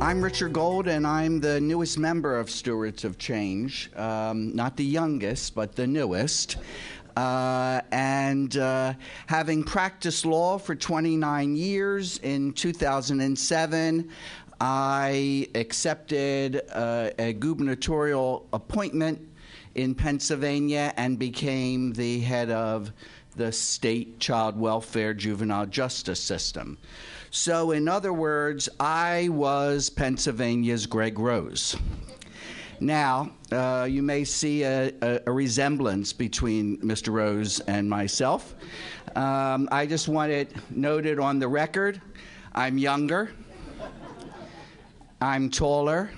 I'm Richard Gold, and I'm the newest member of Stewards of Change. Not the youngest, but the newest. Having practiced law for 29 years, in 2007, I accepted a gubernatorial appointment in Pennsylvania and became the head of the state child welfare juvenile justice system. So, in other words, I was Pennsylvania's Greg Rose. Now, you may see a resemblance between Mr. Rose and myself. I just want it noted on the record, I'm younger, I'm taller,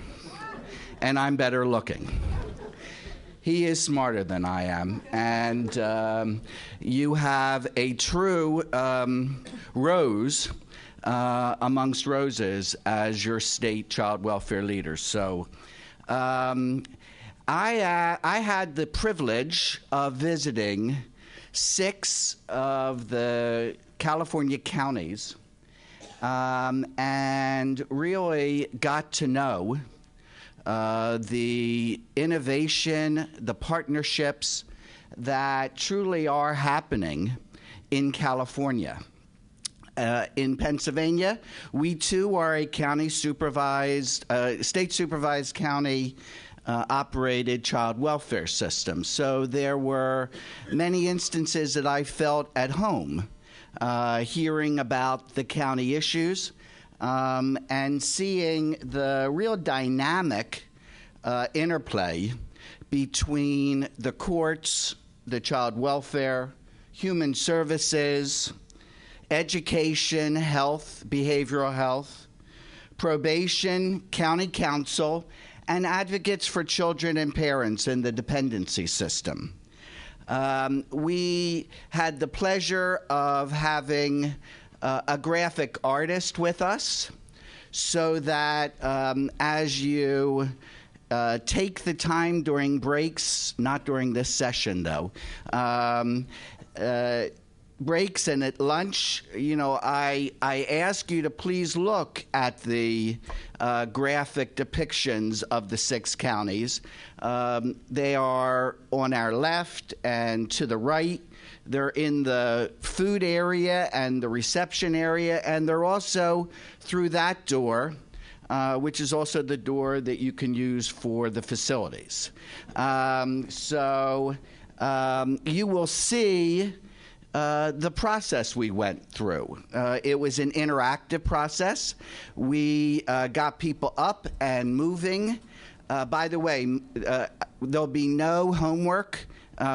and I'm better looking. He is smarter than I am, and you have a true Rose amongst roses as your state child welfare leader. So I had the privilege of visiting 6 of the California counties and really got to know the innovation, the partnerships that truly are happening in California. In Pennsylvania, we too are a county supervised, state supervised county operated child welfare system. So there were many instances that I felt at home hearing about the county issues and seeing the real dynamic interplay between the courts, the child welfare, human services, education, health, behavioral health, probation, county council, and advocates for children and parents in the dependency system. We had the pleasure of having a graphic artist with us so that as you take the time during breaks, not during this session though, breaks and at lunch, I ask you to please look at the graphic depictions of the 6 counties. They are on our left and to the right. They're in the food area and the reception area, and they're also through that door, which is also the door that you can use for the facilities. You will see the process we went through. It was an interactive process. We got people up and moving. By the way, there'll be no homework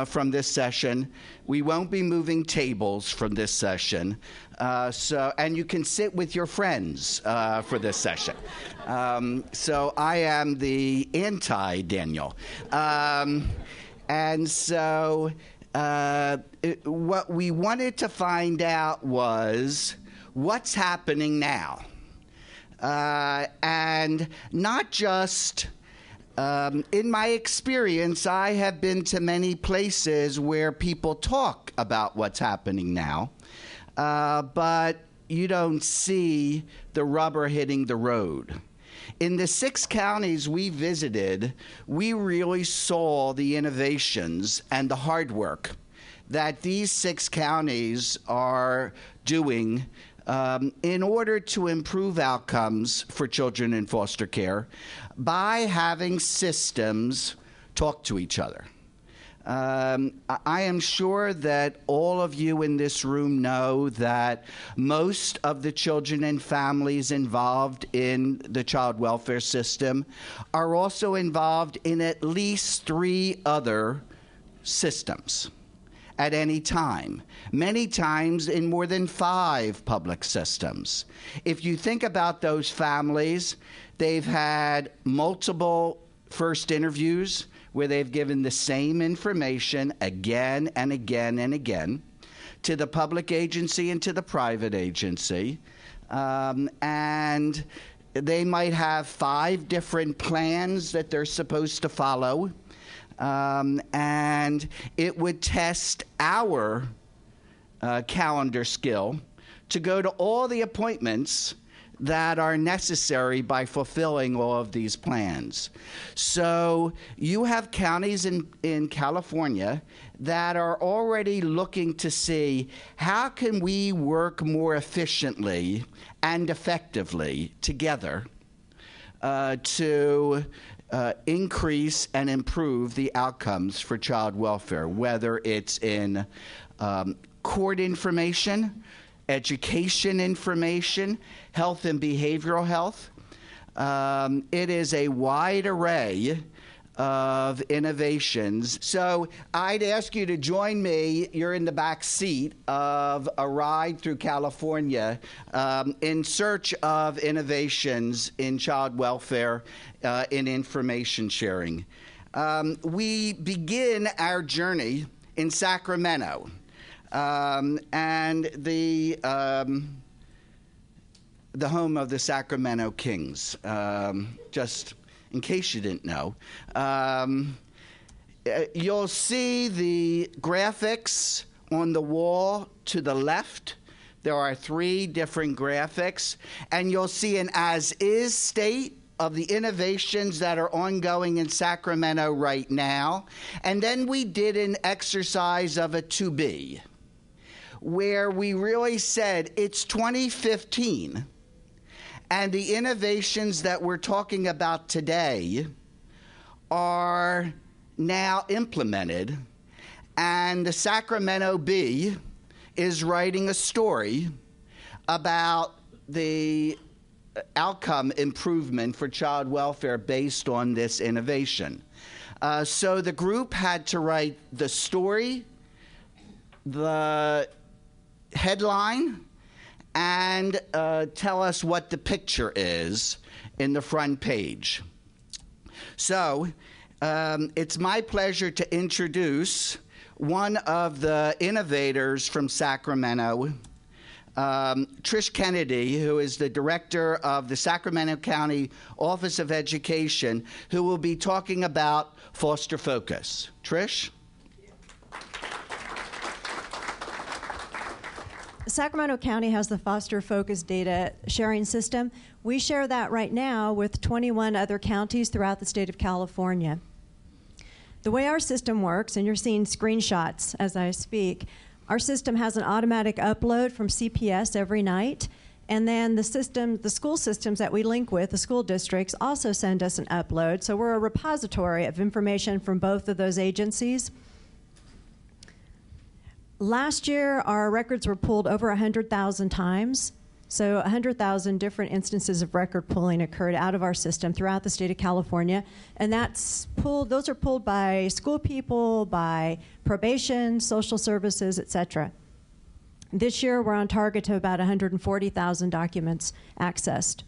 from this session. We won't be moving tables from this session. And you can sit with your friends for this session. So I am the anti-Daniel. What we wanted to find out was what's happening now. And not just, in my experience, I have been to many places where people talk about what's happening now, but you don't see the rubber hitting the road. In the 6 counties we visited, we really saw the innovations and the hard work that these 6 counties are doing in order to improve outcomes for children in foster care by having systems talk to each other. I am sure that all of you in this room know that most of the children and families involved in the child welfare system are also involved in at least 3 other systems at any time, many times in more than 5 public systems. If you think about those families, they've had multiple first interviews where they've given the same information again and again and again to the public agency and to the private agency. And they might have 5 different plans that they're supposed to follow. And it would test our calendar skill to go to all the appointments that are necessary by fulfilling all of these plans. So you have counties in California that are already looking to see how can we work more efficiently and effectively together to increase and improve the outcomes for child welfare, whether it's in court information, education information, health and behavioral health. It is a wide array of innovations. So I'd ask you to join me. You're in the back seat of a ride through California in search of innovations in child welfare, in information sharing. We begin our journey in Sacramento. And the home of the Sacramento Kings, just in case you didn't know. You'll see the graphics on the wall to the left. There are 3 different graphics, and you'll see an as-is state of the innovations that are ongoing in Sacramento right now. And then we did an exercise of a to-be, where we really said it's 2015, and the innovations that we're talking about today are now implemented, and the Sacramento Bee is writing a story about the outcome improvement for child welfare based on this innovation. So the group had to write the story, the headline, and tell us what the picture is in the front page. So it's my pleasure to introduce one of the innovators from Sacramento, Trish Kennedy, who is the director of the Sacramento County Office of Education, who will be talking about Foster Focus. Trish? Sacramento County has the Foster Focus data sharing system. We share that right now with 21 other counties throughout the state of California. The way our system works, and you're seeing screenshots as I speak, our system has an automatic upload from CPS every night, and then the school systems that we link with, the school districts, also send us an upload. So we're a repository of information from both of those agencies. Last year, our records were pulled over 100,000 times. So 100,000 different instances of record pulling occurred out of our system throughout the state of California. And those are pulled by school people, by probation, social services, et cetera. This year, we're on target to about 140,000 documents accessed.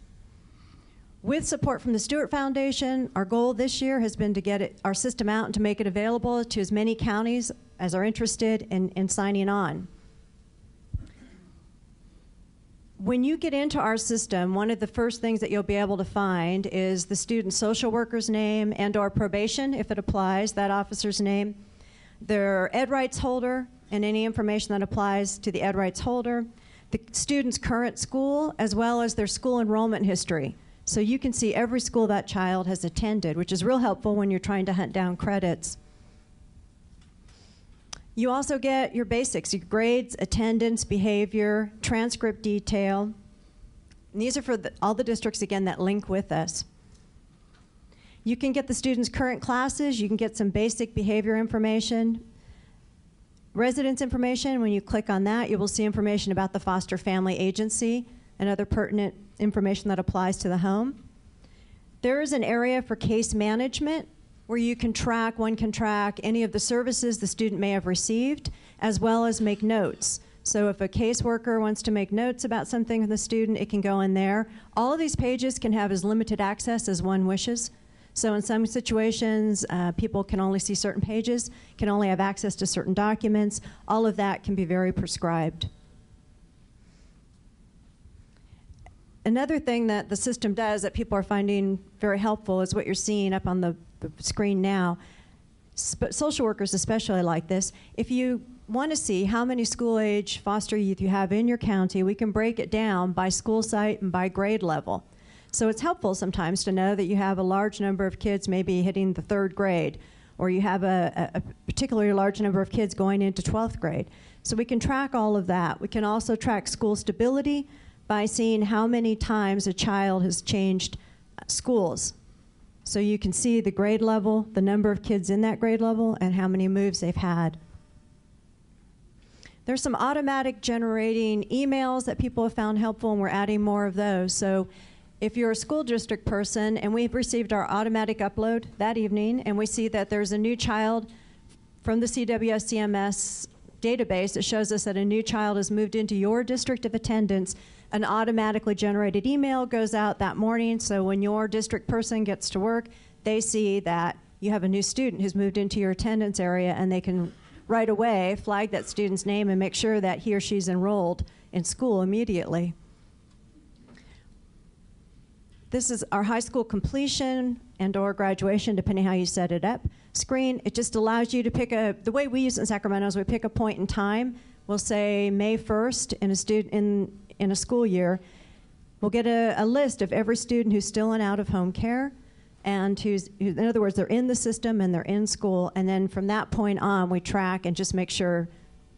With support from the Stewart Foundation, our goal this year has been to get our system out and to make it available to as many counties as are interested in signing on. When you get into our system, one of the first things that you'll be able to find is the student social worker's name and/or probation, if it applies, that officer's name, their ed rights holder, and any information that applies to the ed rights holder, the student's current school, as well as their school enrollment history. So you can see every school that child has attended, which is real helpful when you're trying to hunt down credits. You also get your basics, your grades, attendance, behavior, transcript detail. And these are for all the districts, again, that link with us. You can get the students' current classes. You can get some basic behavior information. Residence information, when you click on that, you will see information about the foster family agency and other pertinent information that applies to the home. There is an area for case management where one can track any of the services the student may have received, as well as make notes. So if a caseworker wants to make notes about something with the student, it can go in there. All of these pages can have as limited access as one wishes. So in some situations, people can only see certain pages, can only have access to certain documents. All of that can be very prescribed. Another thing that the system does that people are finding very helpful is what you're seeing up on the screen now. Social workers especially like this. If you want to see how many school-age foster youth you have in your county, we can break it down by school site and by grade level. So it's helpful sometimes to know that you have a large number of kids maybe hitting the 3rd grade, or you have a particularly large number of kids going into 12th grade. So we can track all of that. We can also track school stability by seeing how many times a child has changed schools. So you can see the grade level, the number of kids in that grade level, and how many moves they've had. There's some automatic generating emails that people have found helpful, and we're adding more of those. So if you're a school district person and we've received our automatic upload that evening and we see that there's a new child from the CWS-CMS database that shows us that a new child has moved into your district of attendance, an automatically generated email goes out that morning. So when your district person gets to work, they see that you have a new student who's moved into your attendance area, and they can right away flag that student's name and make sure that he or she's enrolled in school immediately. This is our high school completion and or graduation, depending how you set it up, screen. It just allows you to pick the way we use it in Sacramento is we pick a point in time. We'll say May 1st in a school year. We'll get a list of every student who's still in out-of-home care, and in other words, they're in the system and they're in school, and then from that point on, we track and just make sure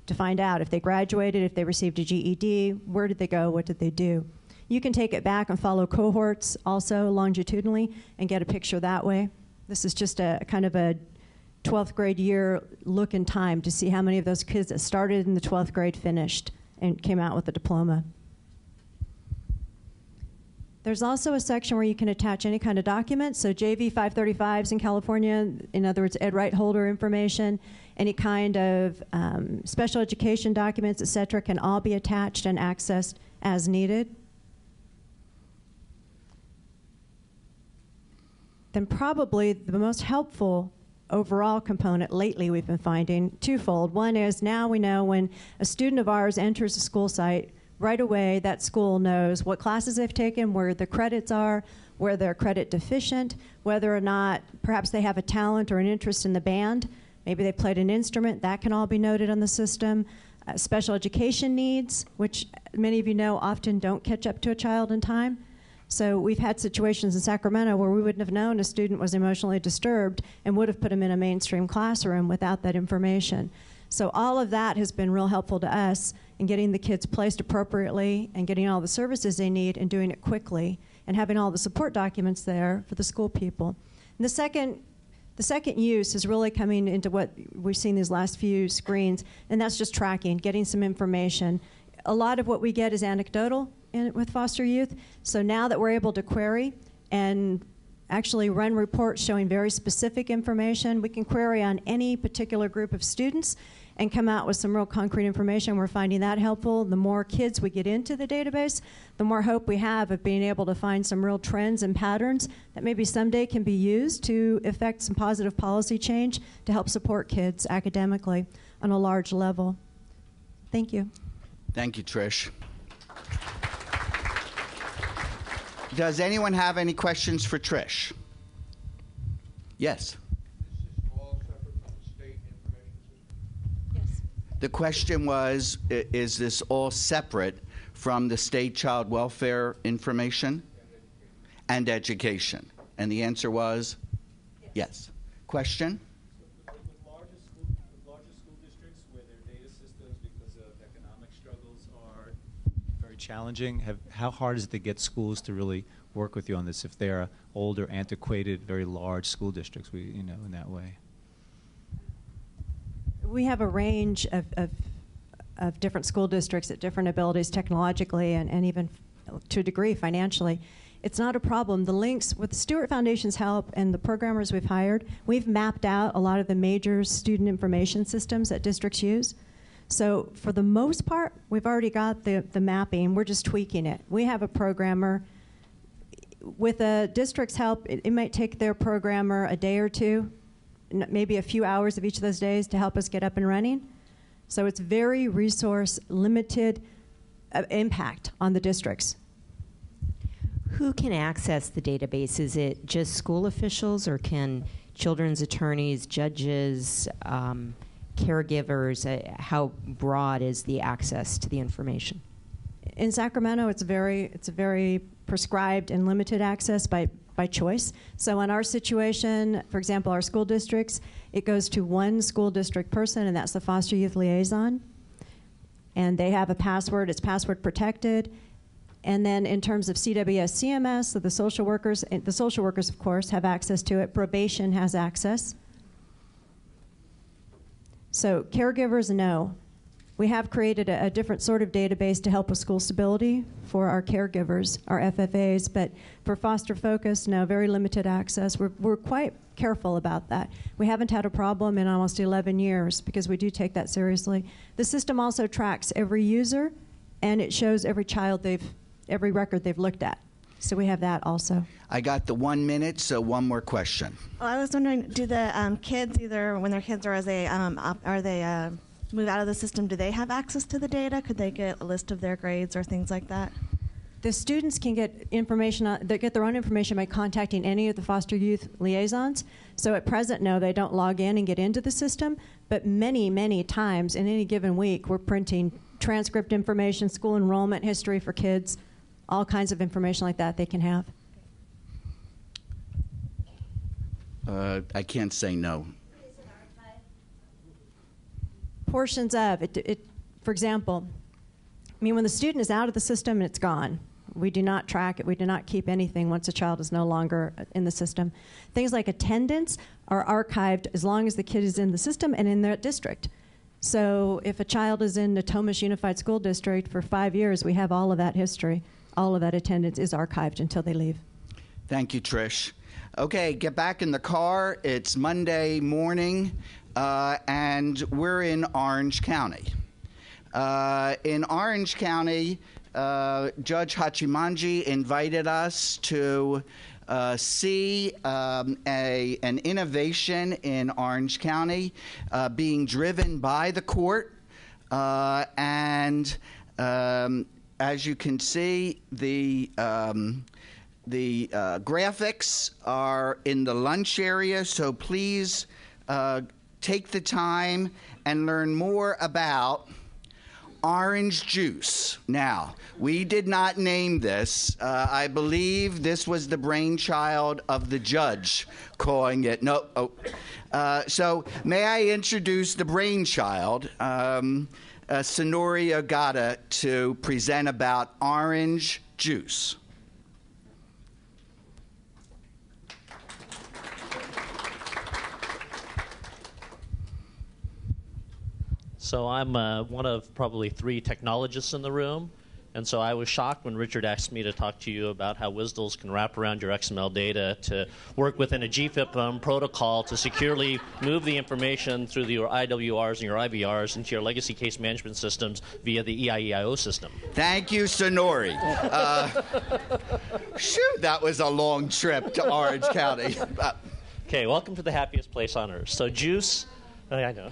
to find out if they graduated, if they received a GED, where did they go, what did they do. You can take it back and follow cohorts also longitudinally and get a picture that way. This is just a kind of a 12th grade year look in time to see how many of those kids that started in the 12th grade finished and came out with a diploma. There's also a section where you can attach any kind of document. So JV 535s in California, in other words, ed right holder information, any kind of special education documents, et cetera, can all be attached and accessed as needed. Then probably the most helpful overall component lately we've been finding, twofold. One is now we know when a student of ours enters a school site, right away that school knows what classes they've taken, where the credits are, where they're credit deficient, whether or not perhaps they have a talent or an interest in the band. Maybe they played an instrument. That can all be noted on the system. Special education needs, which many of you know often don't catch up to a child in time. So we've had situations in Sacramento where we wouldn't have known a student was emotionally disturbed and would have put him in a mainstream classroom without that information. So all of that has been real helpful to us in getting the kids placed appropriately and getting all the services they need and doing it quickly and having all the support documents there for the school people. And the second use is really coming into what we've seen these last few screens, and that's just tracking, getting some information. A lot of what we get is anecdotal with foster youth. So now that we're able to query and actually run reports showing very specific information, we can query on any particular group of students and come out with some real concrete information. We're finding that helpful. The more kids we get into the database, the more hope we have of being able to find some real trends and patterns that maybe someday can be used to effect some positive policy change to help support kids academically on a large level. Thank you. Thank you, Trish. Does anyone have any questions for Trish? Yes. This is all separate from the state information system? Yes. The question was, is this all separate from the state child welfare information and education? And the answer was yes. Question? With larger school districts where their data systems, because of economic struggles, are very challenging, how hard is it to get schools to really work with you on this if they're older, antiquated, very large school districts, in that way? We have a range of different school districts at different abilities technologically and even to a degree financially. It's not a problem. The links, with the Stewart Foundation's help and the programmers we've hired, we've mapped out a lot of the major student information systems that districts use. So for the most part, we've already got the mapping. We're just tweaking it. We have a programmer. With a district's help, it might take their programmer a day or two, maybe a few hours of each of those days to help us get up and running. So it's very resource limited impact on the districts. Who can access the database? Is it just school officials, or can children's attorneys, judges, caregivers? How broad is the access to the information? In Sacramento, it's a very prescribed and limited access by choice. So in our situation, for example, our school districts, it goes to one school district person, and that's the foster youth liaison. And they have a password. It's password protected. And then in terms of CWS CMS, so the social workers, of course, have access to it. Probation has access. So caregivers, no. We have created a different sort of database to help with school stability for our caregivers, our FFAs, but for foster focus, no, very limited access. We're quite careful about that. We haven't had a problem in almost 11 years because we do take that seriously. The system also tracks every user, and it shows every child every record they've looked at. So we have that also. I got the 1 minute, so one more question. Well, I was wondering, do the kids, either when they're kids or as they move out of the system, do they have access to the data? Could they get a list of their grades or things like that? The students can get information. They get their own information by contacting any of the foster youth liaisons. So at present, no, they don't log in and get into the system. But many, many times in any given week, we're printing transcript information, school enrollment history for kids, all kinds of information like that they can have. I can't say no. Portions of it. For example, when the student is out of the system, it's gone. We do not track it. We do not keep anything once a child is no longer in the system. Things like attendance are archived as long as the kid is in the system and in their district. So if a child is in Natomas Unified School District for 5 years, we have all of that history. All of that attendance is archived until they leave. Thank you, Trish. Okay, get back in the car. It's Monday morning, and we're in Orange County. In Orange County, Judge Hachimanji invited us to see an innovation in Orange County being driven by the court. And as you can see, the graphics are in the lunch area, so please take the time and learn more about orange juice. Now, we did not name this. I believe this was the brainchild of the judge calling it. No. Oh. So may I introduce the brainchild, Snorri Ogata, to present about orange juice. So I'm one of probably 3 technologists in the room, and so I was shocked when Richard asked me to talk to you about how WSDLs can wrap around your XML data to work within a GFIP protocol to securely move the information through your IWRs and your IVRs into your legacy case management systems via the EIEIO system. Thank you, Snorri. Shoot, that was a long trip to Orange County. Okay, welcome to the happiest place on earth. So JUICE. I know.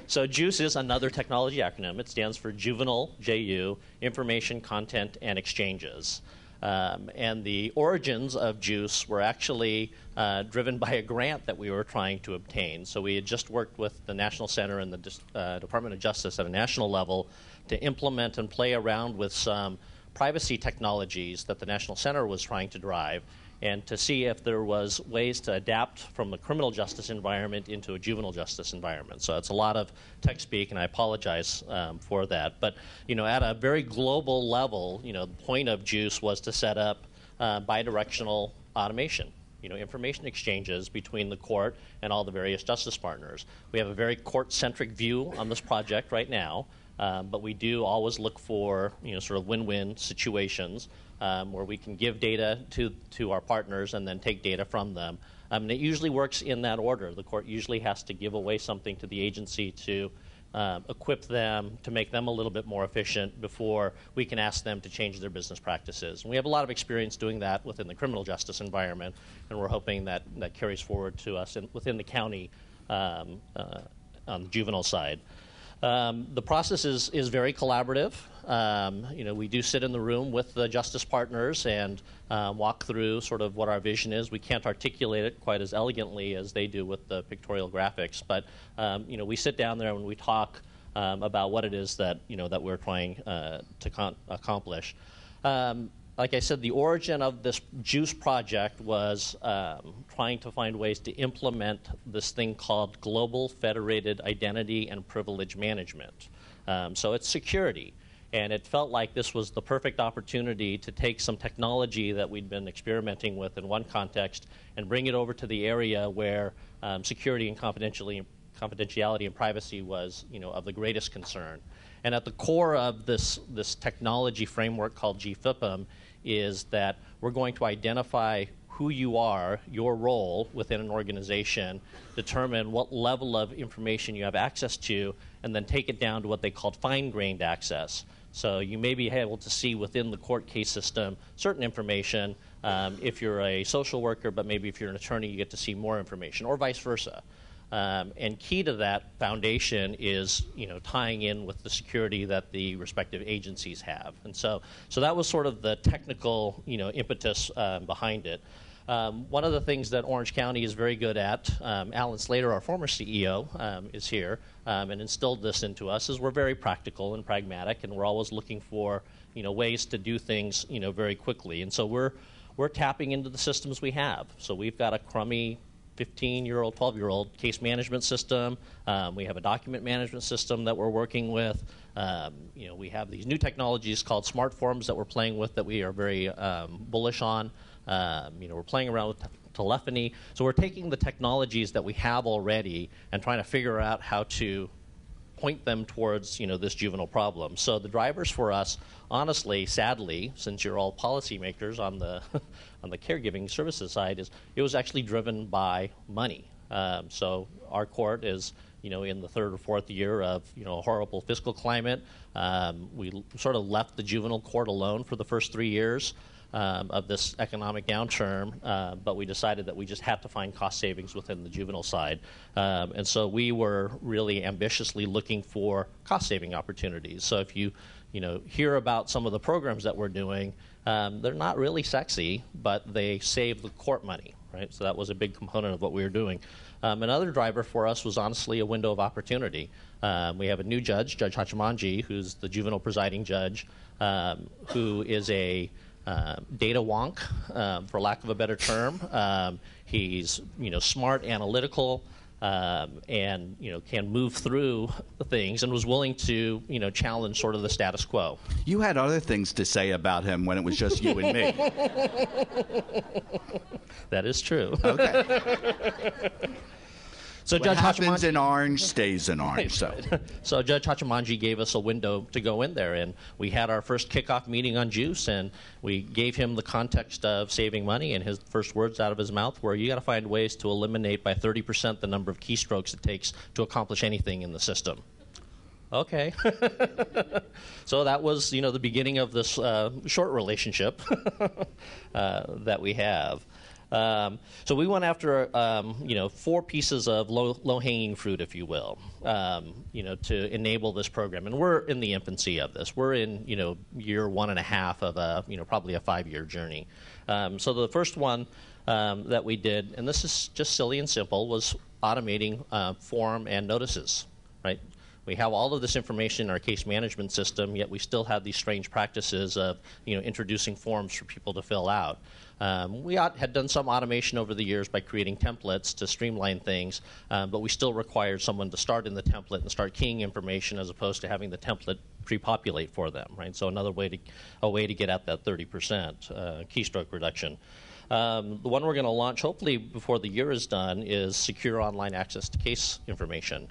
So JUICE is another technology acronym. It stands for Juvenile, JU, Information, Content, and Exchanges. And the origins of JUICE were actually driven by a grant that we were trying to obtain. So we had just worked with the National Center and the Department of Justice at a national level to implement and play around with some privacy technologies that the National Center was trying to drive, and to see if there was ways to adapt from the criminal justice environment into a juvenile justice environment. So it's a lot of tech speak, and I apologize for that. But at a very global level, the point of JUICE was to set up bidirectional automation, information exchanges between the court and all the various justice partners. We have a very court-centric view on this project right now, but we do always look for sort of win-win situations where we can give data to our partners and then take data from them. And it usually works in that order. The court usually has to give away something to the agency to equip them, to make them a little bit more efficient before we can ask them to change their business practices. And we have a lot of experience doing that within the criminal justice environment, and we're hoping that carries forward to us within the county on the juvenile side. The process is very collaborative. We do sit in the room with the justice partners and walk through sort of what our vision is. We can't articulate it quite as elegantly as they do with the pictorial graphics, but we sit down there and we talk about what it is that that we're trying to accomplish. Like I said, the origin of this JUICE project was trying to find ways to implement this thing called Global Federated Identity and Privilege Management. So it's security. And it felt like this was the perfect opportunity to take some technology that we'd been experimenting with in one context and bring it over to the area where security and confidentiality and privacy was of the greatest concern. And at the core of this technology framework called GFIPM is that we're going to identify who you are, your role within an organization, determine what level of information you have access to, and then take it down to what they called fine-grained access. So you may be able to see within the court case system certain information. If you're a social worker, but maybe if you're an attorney, you get to see more information, or vice versa. And key to that foundation is, tying in with the security that the respective agencies have. And so that was sort of the technical, impetus behind it. One of the things that Orange County is very good at, Alan Slater, our former CEO, is here and instilled this into us, is we're very practical and pragmatic, and we're always looking for, ways to do things, very quickly. And so we're tapping into the systems we have. So we've got a crummy 15-year-old, 12-year-old case management system. We have a document management system that we're working with. We have these new technologies called smart forms that we're playing with that we are very bullish on. We're playing around with telephony. So we're taking the technologies that we have already and trying to figure out how to point them towards this juvenile problem. So the drivers for us, honestly, sadly, since you're all policymakers on the on the caregiving services side, is it was actually driven by money. So our court is in the third or fourth year of a horrible fiscal climate. We sort of left the juvenile court alone for the first 3 years of this economic downturn, but we decided that we just had to find cost savings within the juvenile side. And so we were really ambitiously looking for cost-saving opportunities. So if you hear about some of the programs that we're doing, they're not really sexy, but they save the court money, right? So that was a big component of what we were doing. Another driver for us was honestly a window of opportunity. We have a new judge, Judge Hachimanji, who's the juvenile presiding judge, who is a data wonk, for lack of a better term. He's smart, analytical, and can move through the things, and was willing to challenge sort of the status quo. You had other things to say about him when it was just you and me. That is true. Okay. So what Judge happens Hachimanji, in Orange stays in Orange. So Judge Hachimanji gave us a window to go in there, and we had our first kickoff meeting on JUICE, and we gave him the context of saving money, and his first words out of his mouth were, you got to find ways to eliminate by 30% the number of keystrokes it takes to accomplish anything in the system. Okay. So that was, the beginning of this short relationship that we have. So we went after, 4 pieces of low-hanging fruit, if you will, to enable this program. And we're in the infancy of this. We're in, year 1.5 of a, probably a 5-year journey. So the first one that we did, and this is just silly and simple, was automating form and notices, right? We have all of this information in our case management system, yet we still have these strange practices of, introducing forms for people to fill out. We had done some automation over the years by creating templates to streamline things, but we still required someone to start in the template and start keying information as opposed to having the template pre-populate for them, right? So a way to get at that 30% keystroke reduction. The one we're going to launch, hopefully before the year is done, is secure online access to case information.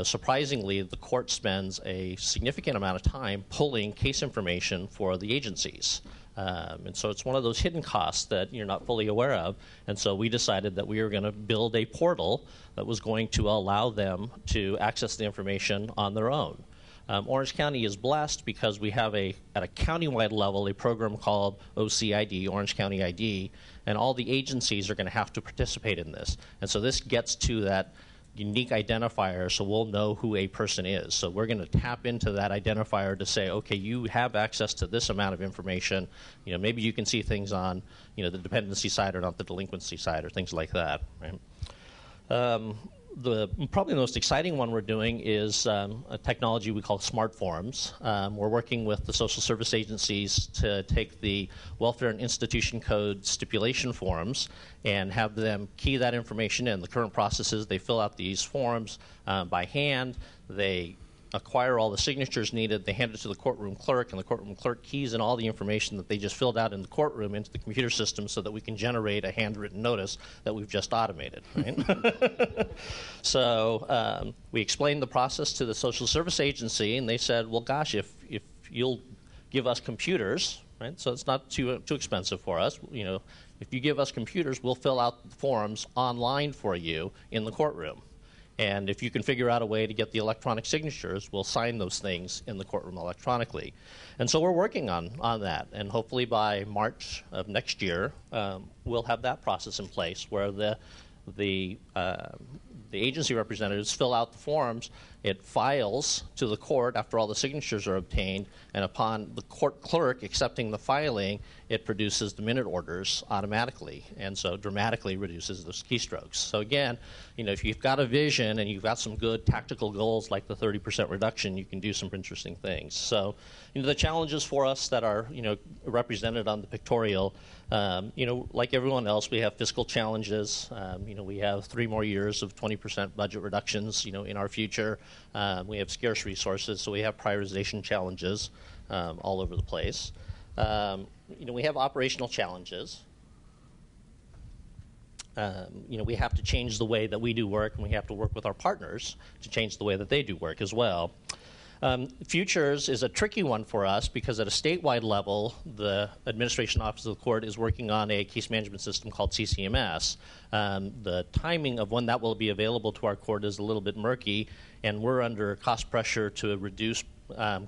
Surprisingly, the court spends a significant amount of time pulling case information for the agencies. And so it's one of those hidden costs that you're not fully aware of. And so we decided that we were going to build a portal that was going to allow them to access the information on their own. Orange County is blessed because we have at a countywide level, a program called OCID, Orange County ID, and all the agencies are going to have to participate in this. And so this gets to that unique identifier, so we'll know who a person is. So we're going to tap into that identifier to say, okay, you have access to this amount of information. Maybe you can see things on, the dependency side or not the delinquency side or things like that. Right? Probably the most exciting one we're doing is a technology we call smart forms. We're working with the social service agencies to take the welfare and institution code stipulation forms and have them key that information in. The current process is they fill out these forms by hand. They acquire all the signatures needed. They hand it to the courtroom clerk, and the courtroom clerk keys in all the information that they just filled out in the courtroom into the computer system so that we can generate a handwritten notice that we've just automated. Right? So we explained the process to the social service agency, and they said, well, gosh, if you'll give us computers, right? So it's not too expensive for us. If you give us computers, we'll fill out the forms online for you in the courtroom. And if you can figure out a way to get the electronic signatures, we'll sign those things in the courtroom electronically. And so we're working on that. And hopefully by March of next year, we'll have that process in place where the agency representatives fill out the forms. It files to the court after all the signatures are obtained, and upon the court clerk accepting the filing, it produces the minute orders automatically, and so dramatically reduces those keystrokes. So again, if you've got a vision and you've got some good tactical goals like the 30% reduction, you can do some interesting things. So the challenges for us that are represented on the pictorial, like everyone else, we have fiscal challenges. We have 3 more years of 20% budget reductions in our future. We have scarce resources, so we have prioritization challenges all over the place. We have operational challenges. We have to change the way that we do work, and we have to work with our partners to change the way that they do work as well. Futures is a tricky one for us because at a statewide level, the Administration Office of the Court is working on a case management system called CCMS. The timing of when that will be available to our court is a little bit murky, and we're under cost pressure to reduce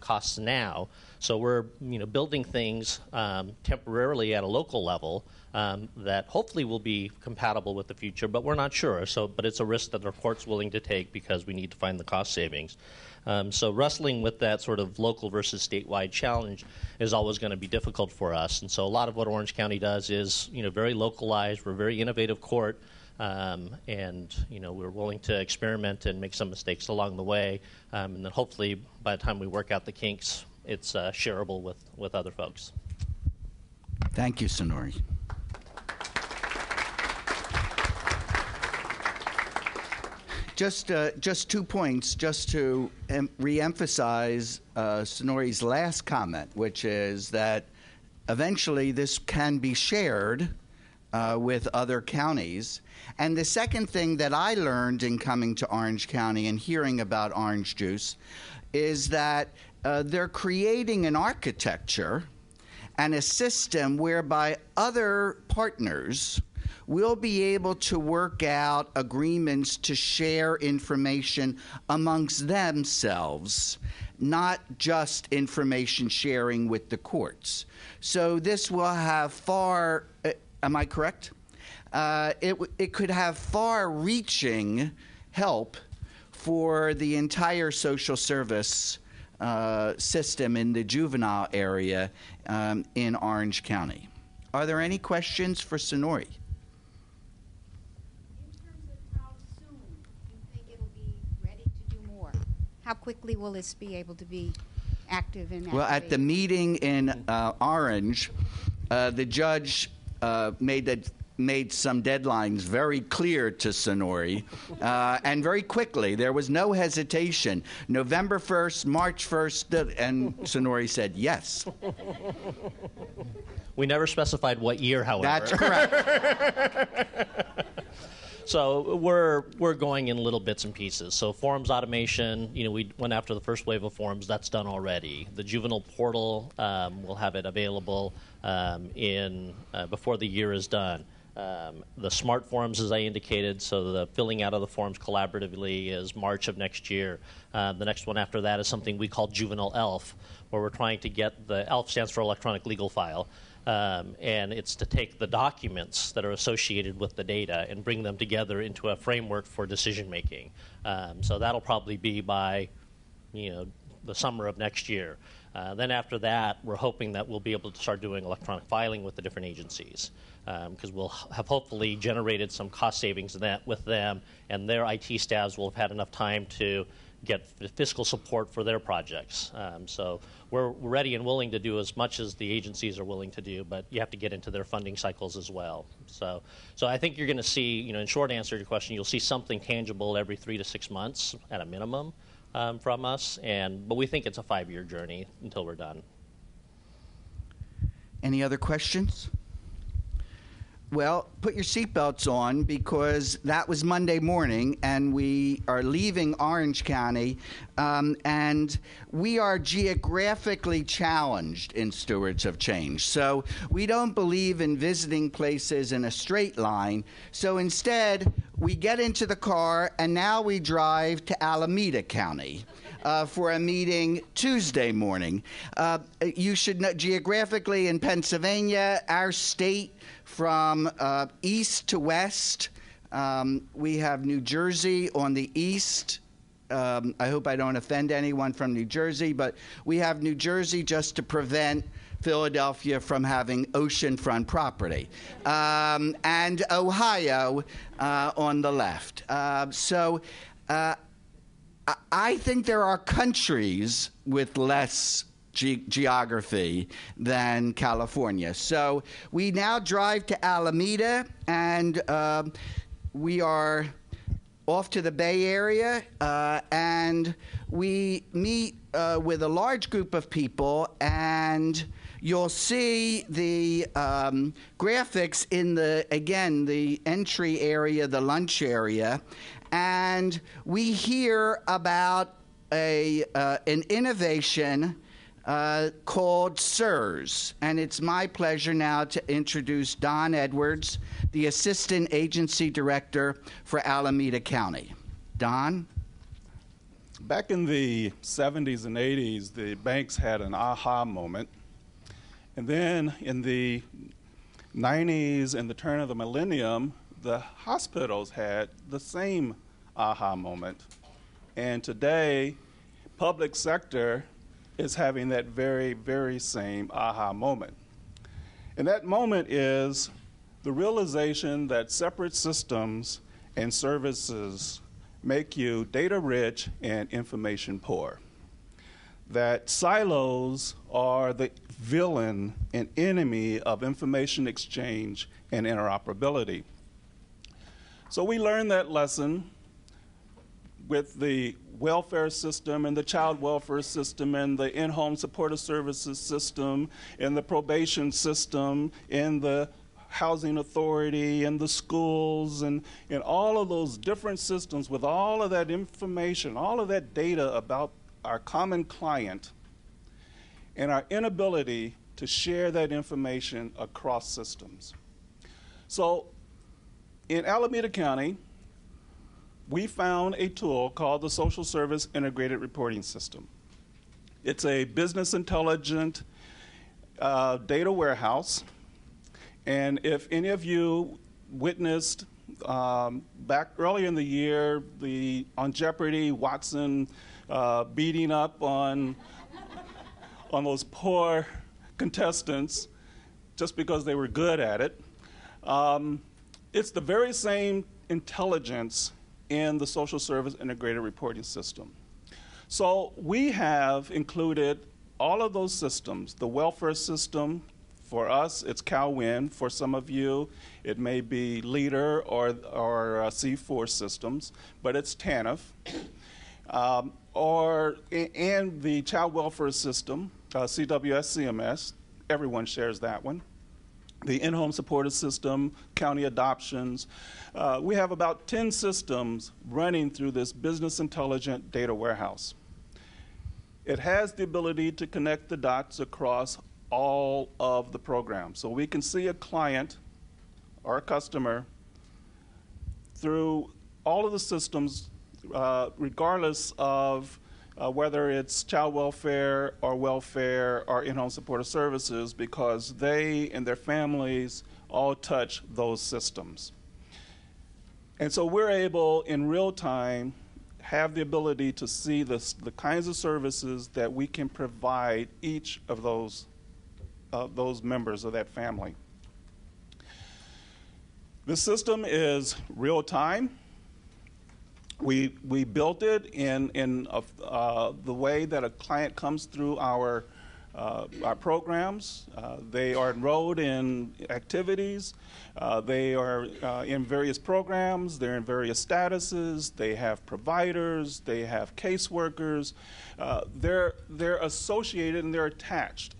costs now. So we're building things temporarily at a local level that hopefully will be compatible with the future, but we're not sure. But it's a risk that our court's willing to take because we need to find the cost savings. So wrestling with that sort of local versus statewide challenge is always going to be difficult for us. And so a lot of what Orange County does is very localized. We're a very innovative court, and we're willing to experiment and make some mistakes along the way. And then hopefully by the time we work out the kinks, it's shareable with other folks. Thank you, Snorri. Just 2 points, just to reemphasize Snorri's last comment, which is that eventually this can be shared with other counties. And the second thing that I learned in coming to Orange County and hearing about orange juice is that they're creating an architecture and a system whereby other partners will be able to work out agreements to share information amongst themselves, not just information sharing with the courts. So this will have far, am I correct? It could have far-reaching help for the entire social service system in the juvenile area in Orange County. Are there any questions for Snorri? How quickly will this be able to be active and Well, at the meeting in Orange, the judge made some deadlines very clear to Snorri, and very quickly. There was no hesitation. November 1st, March 1st, and Snorri said yes. We never specified what year, however. That's correct. So we're going in little bits and pieces. So forms automation, we went after the first wave of forms. That's done already. The juvenile portal, we'll have it available before the year is done. The smart forms, as I indicated, so the filling out of the forms collaboratively is March of next year. The next one after that is something we call Juvenile ELF, where we're trying to get the ELF stands for electronic legal file. And it's to take the documents that are associated with the data and bring them together into a framework for decision making. So that'll probably be by, the summer of next year. Then after that, we're hoping that we'll be able to start doing electronic filing with the different agencies, because we'll have hopefully generated some cost savings with them, and their IT staffs will have had enough time to get fiscal support for their projects. So we're ready and willing to do as much as the agencies are willing to do, but you have to get into their funding cycles as well. So I think you're going to see, in short answer to your question, you'll see something tangible every 3 to 6 months at a minimum from us, but we think it's a 5-year journey until we're done. Any other questions? Well, put your seatbelts on, because that was Monday morning, and we are leaving Orange County, and we are geographically challenged in Stewards of Change. So we don't believe in visiting places in a straight line. So instead, we get into the car, and now we drive to Alameda County for a meeting Tuesday morning. You should know, geographically in Pennsylvania, our state, from east to west, we have New Jersey on the east. I hope I don't offend anyone from New Jersey, but we have New Jersey just to prevent Philadelphia from having oceanfront property, and Ohio on the left. So I think there are countries with less geography than California. So we now drive to Alameda, and we are off to the Bay Area, and we meet with a large group of people, and you'll see the graphics in the entry area, the lunch area, and we hear about an innovation called SSIRS. And it's my pleasure now to introduce Don Edwards, the Assistant Agency Director for Alameda County. Don? Back in the 70s and 80s, the banks had an aha moment. And then in the 90s and the turn of the millennium, the hospitals had the same aha moment. And today, public sector is having that very, very same aha moment. And that moment is the realization that separate systems and services make you data rich and information poor. That silos are the villain and enemy of information exchange and interoperability. So we learned that lesson with the welfare system and the child welfare system and the in-home supportive services system and the probation system and the housing authority and the schools and all of those different systems with all of that information, all of that data about our common client and our inability to share that information across systems. So in Alameda County, we found a tool called the Social Service Integrated Reporting System. It's a business intelligent data warehouse. And if any of you witnessed back earlier in the year, on Jeopardy, Watson beating up on those poor contestants just because they were good at it, it's the very same intelligence in the Social Service Integrated Reporting System. So we have included all of those systems. The welfare system, for us, it's CalWIN. For some of you, it may be LEADER or C4 systems, but it's TANF. And the child welfare system, CWS-CMS, everyone shares that one. The in-home supportive system, county adoptions. We have about 10 systems running through this business intelligent data warehouse. It has the ability to connect the dots across all of the programs. So we can see a client or a customer through all of the systems, regardless of whether it's child welfare or in-home supportive services, because they and their families all touch those systems. And so we're able, in real time, have the ability to see the kinds of services that we can provide each of those members of that family. The system is real time. We built it in the way that a client comes through our programs. They are enrolled in activities. They are in various programs. They're in various statuses. They have providers. They have caseworkers. They're associated and they're attached.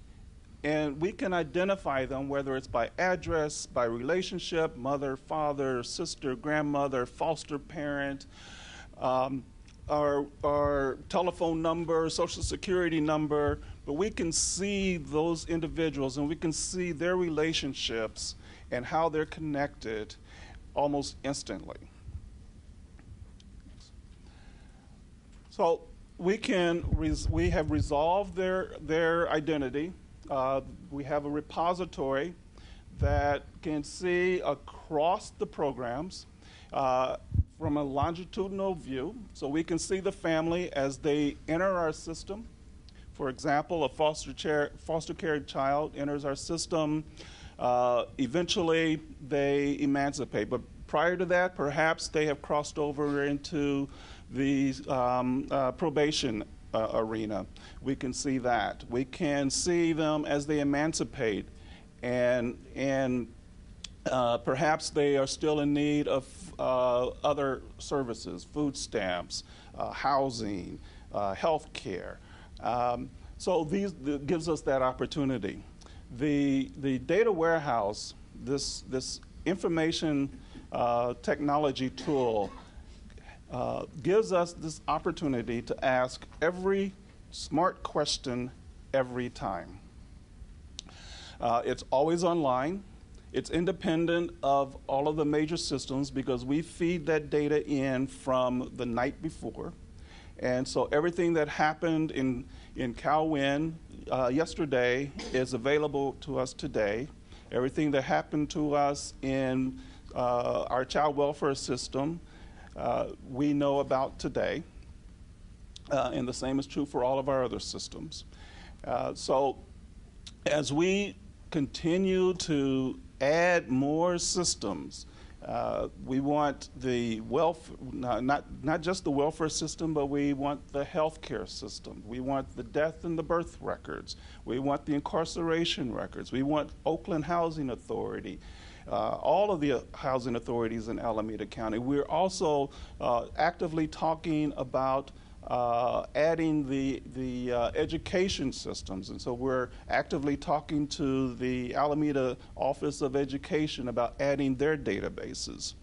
And we can identify them, whether it's by address, by relationship, mother, father, sister, grandmother, foster parent, our telephone number, social security number, but we can see those individuals and we can see their relationships and how they're connected almost instantly. So we have resolved their identity. We have a repository that can see across the programs from a longitudinal view. So we can see the family as they enter our system. For example, a foster care child enters our system. Eventually, they emancipate. But prior to that, perhaps they have crossed over into the probation arena. We can see that. We can see them as they emancipate, and perhaps they are still in need of other services, food stamps, housing, health care. So these gives us that opportunity. The data warehouse, this information technology tool, gives us this opportunity to ask every smart question every time. It's always online. It's independent of all of the major systems because we feed that data in from the night before. And so everything that happened in CalWin yesterday is available to us today. Everything that happened to us in our child welfare system, we know about today. And the same is true for all of our other systems. So as we continue to add more systems, we want the not just the welfare system, but we want the healthcare system. We want the death and the birth records. We want the incarceration records. We want Oakland Housing Authority, all of the housing authorities in Alameda County. We're also actively talking about adding the education systems. And so we're actively talking to the Alameda Office of Education about adding their databases.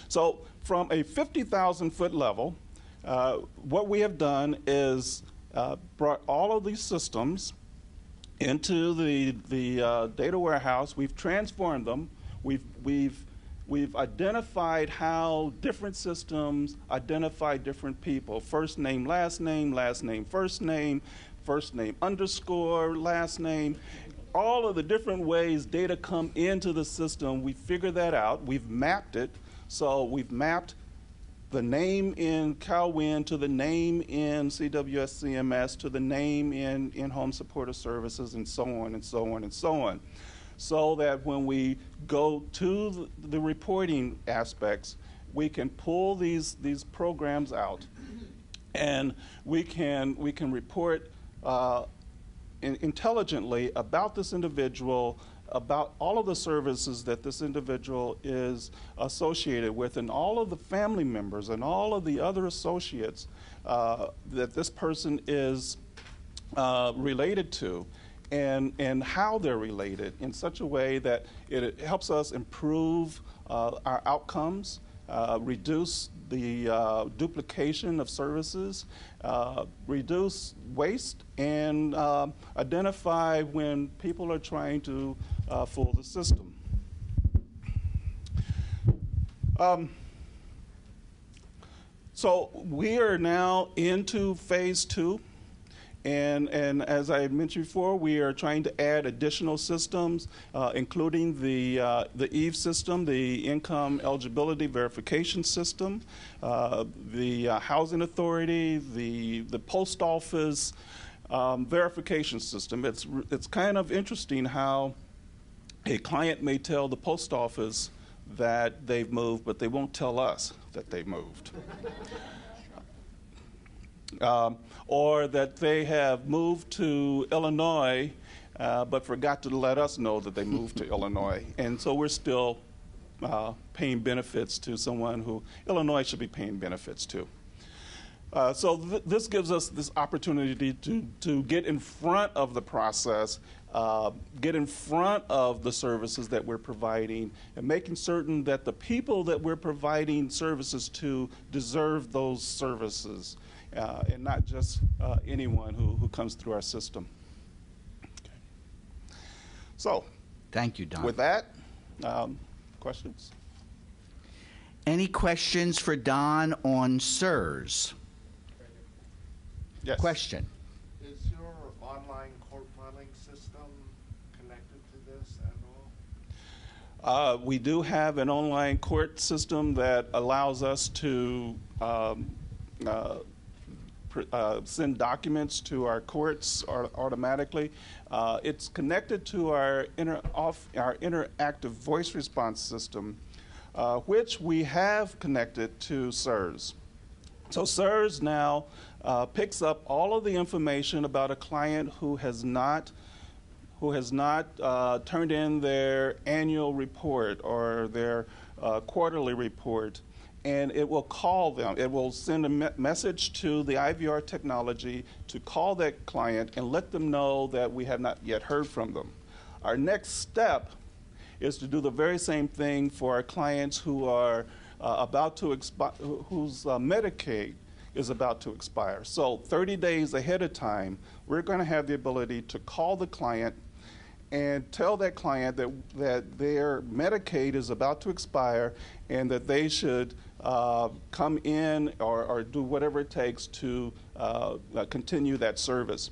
So from a 50,000-foot level, what we have done is brought all of these systems into the data warehouse. We've transformed them. We've identified how different systems identify different people. First name, first name underscore, last name. All of the different ways data come into the system, we figured that out. We've mapped it. So we've mapped the name in CalWin to the name in CWS-CMS to the name in home supportive services, and so on and so on and so on. So that when we go to the reporting aspects, we can pull these programs out, and we can report intelligently about this individual, about all of the services that this individual is associated with, and all of the family members and all of the other associates that this person is related to. And how they're related in such a way that it helps us improve our outcomes, reduce the duplication of services, reduce waste, and identify when people are trying to fool the system. So we are now into phase 2. And as I mentioned before, we are trying to add additional systems, including the EVE system, the Income Eligibility Verification System, the Housing Authority, the Post Office verification system. It's kind of interesting how a client may tell the post office that they've moved, but they won't tell us that they moved. Or that they have moved to Illinois, but forgot to let us know that they moved to Illinois. And so we're still paying benefits to someone who Illinois should be paying benefits to. So this gives us this opportunity to get in front of the process, get in front of the services that we're providing, and making certain that the people that we're providing services to deserve those services. And not just anyone who comes through our system. Okay. So, thank you, Don. With that, questions? Any questions for Don on SSIRS? Yes. Question. Is your online court filing system connected to this at all? We do have an online court system that allows us to send documents to our courts automatically. It's connected to our interactive voice response system, which we have connected to SSIRS. So SSIRS now picks up all of the information about a client who has not turned in their annual report or their quarterly report. And it will call them. It will send a message to the IVR technology to call that client and let them know that we have not yet heard from them. Our next step is to do the very same thing for our clients who are about to expire, whose Medicaid is about to expire. So 30 days ahead of time, we're going to have the ability to call the client and tell that client that their Medicaid is about to expire and that they should come in or do whatever it takes to continue that service.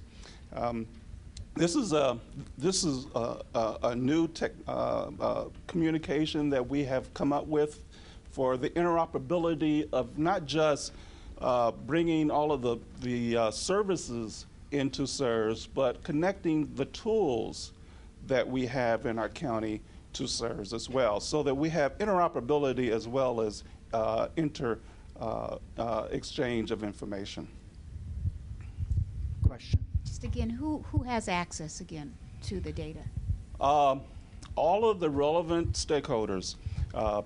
This is a new communication that we have come up with for the interoperability of not just bringing all of the services into SSIRS, but connecting the tools that we have in our county to SSIRS as well, so that we have interoperability as well as exchange of information. Question. Just again, who has access again to the data? All of the relevant stakeholders.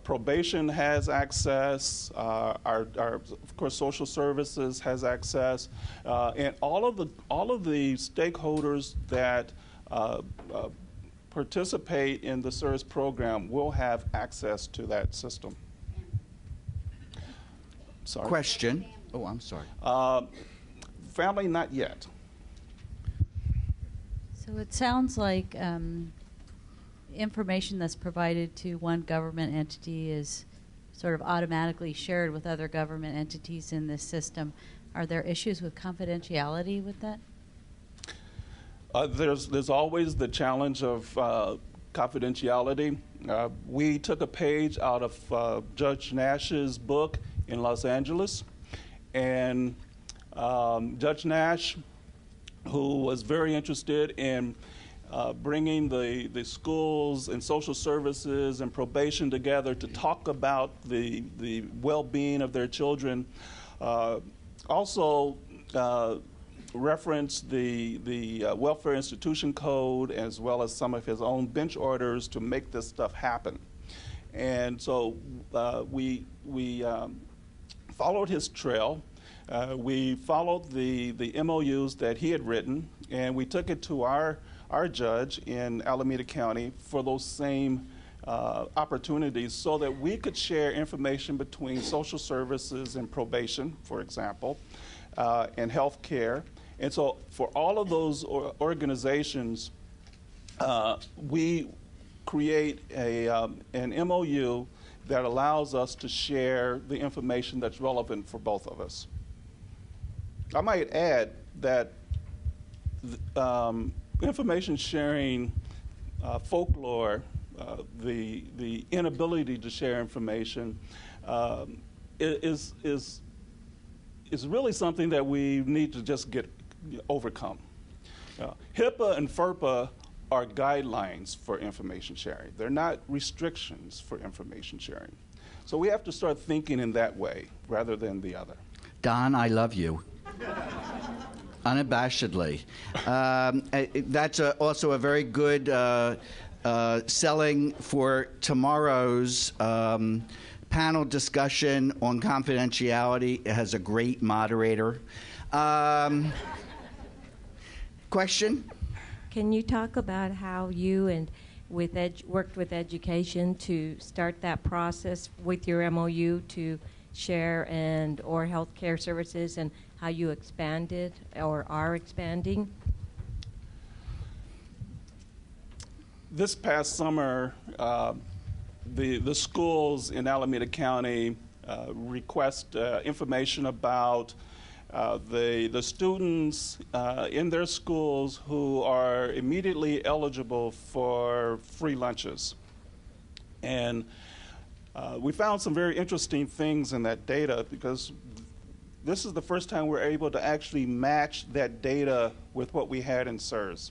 Probation has access. Of course, social services has access, and all of the stakeholders that participate in the SSIRS program will have access to that system. Sorry. Question. Oh, I'm sorry. Family, not yet. So it sounds like information that's provided to one government entity is sort of automatically shared with other government entities in this system. Are there issues with confidentiality with that? There's always the challenge of confidentiality. We took a page out of Judge Nash's book in Los Angeles, and Judge Nash, who was very interested in bringing the schools and social services and probation together to talk about the well-being of their children, also referenced the Welfare Institution Code as well as some of his own bench orders to make this stuff happen. And so we followed his trail. We followed the MOUs that he had written, and we took it to our judge in Alameda County for those same opportunities so that we could share information between social services and probation, for example, and health care. And so for all of those organizations, we create an MOU that allows us to share the information that's relevant for both of us. I might add that information sharing folklore, the inability to share information, is really something that we need to just overcome. HIPAA and FERPA are guidelines for information sharing. They're not restrictions for information sharing. So we have to start thinking in that way rather than the other. Don, I love you. Unabashedly. That's also a very good selling for tomorrow's panel discussion on confidentiality. It has a great moderator. Question? Can you talk about how you and worked with education to start that process with your MOU to share or healthcare services, and how you expanded or are expanding? This past summer, the schools in Alameda County request information about the students in their schools who are immediately eligible for free lunches. And we found some very interesting things in that data, because this is the first time we're able to actually match that data with what we had in SSIRS.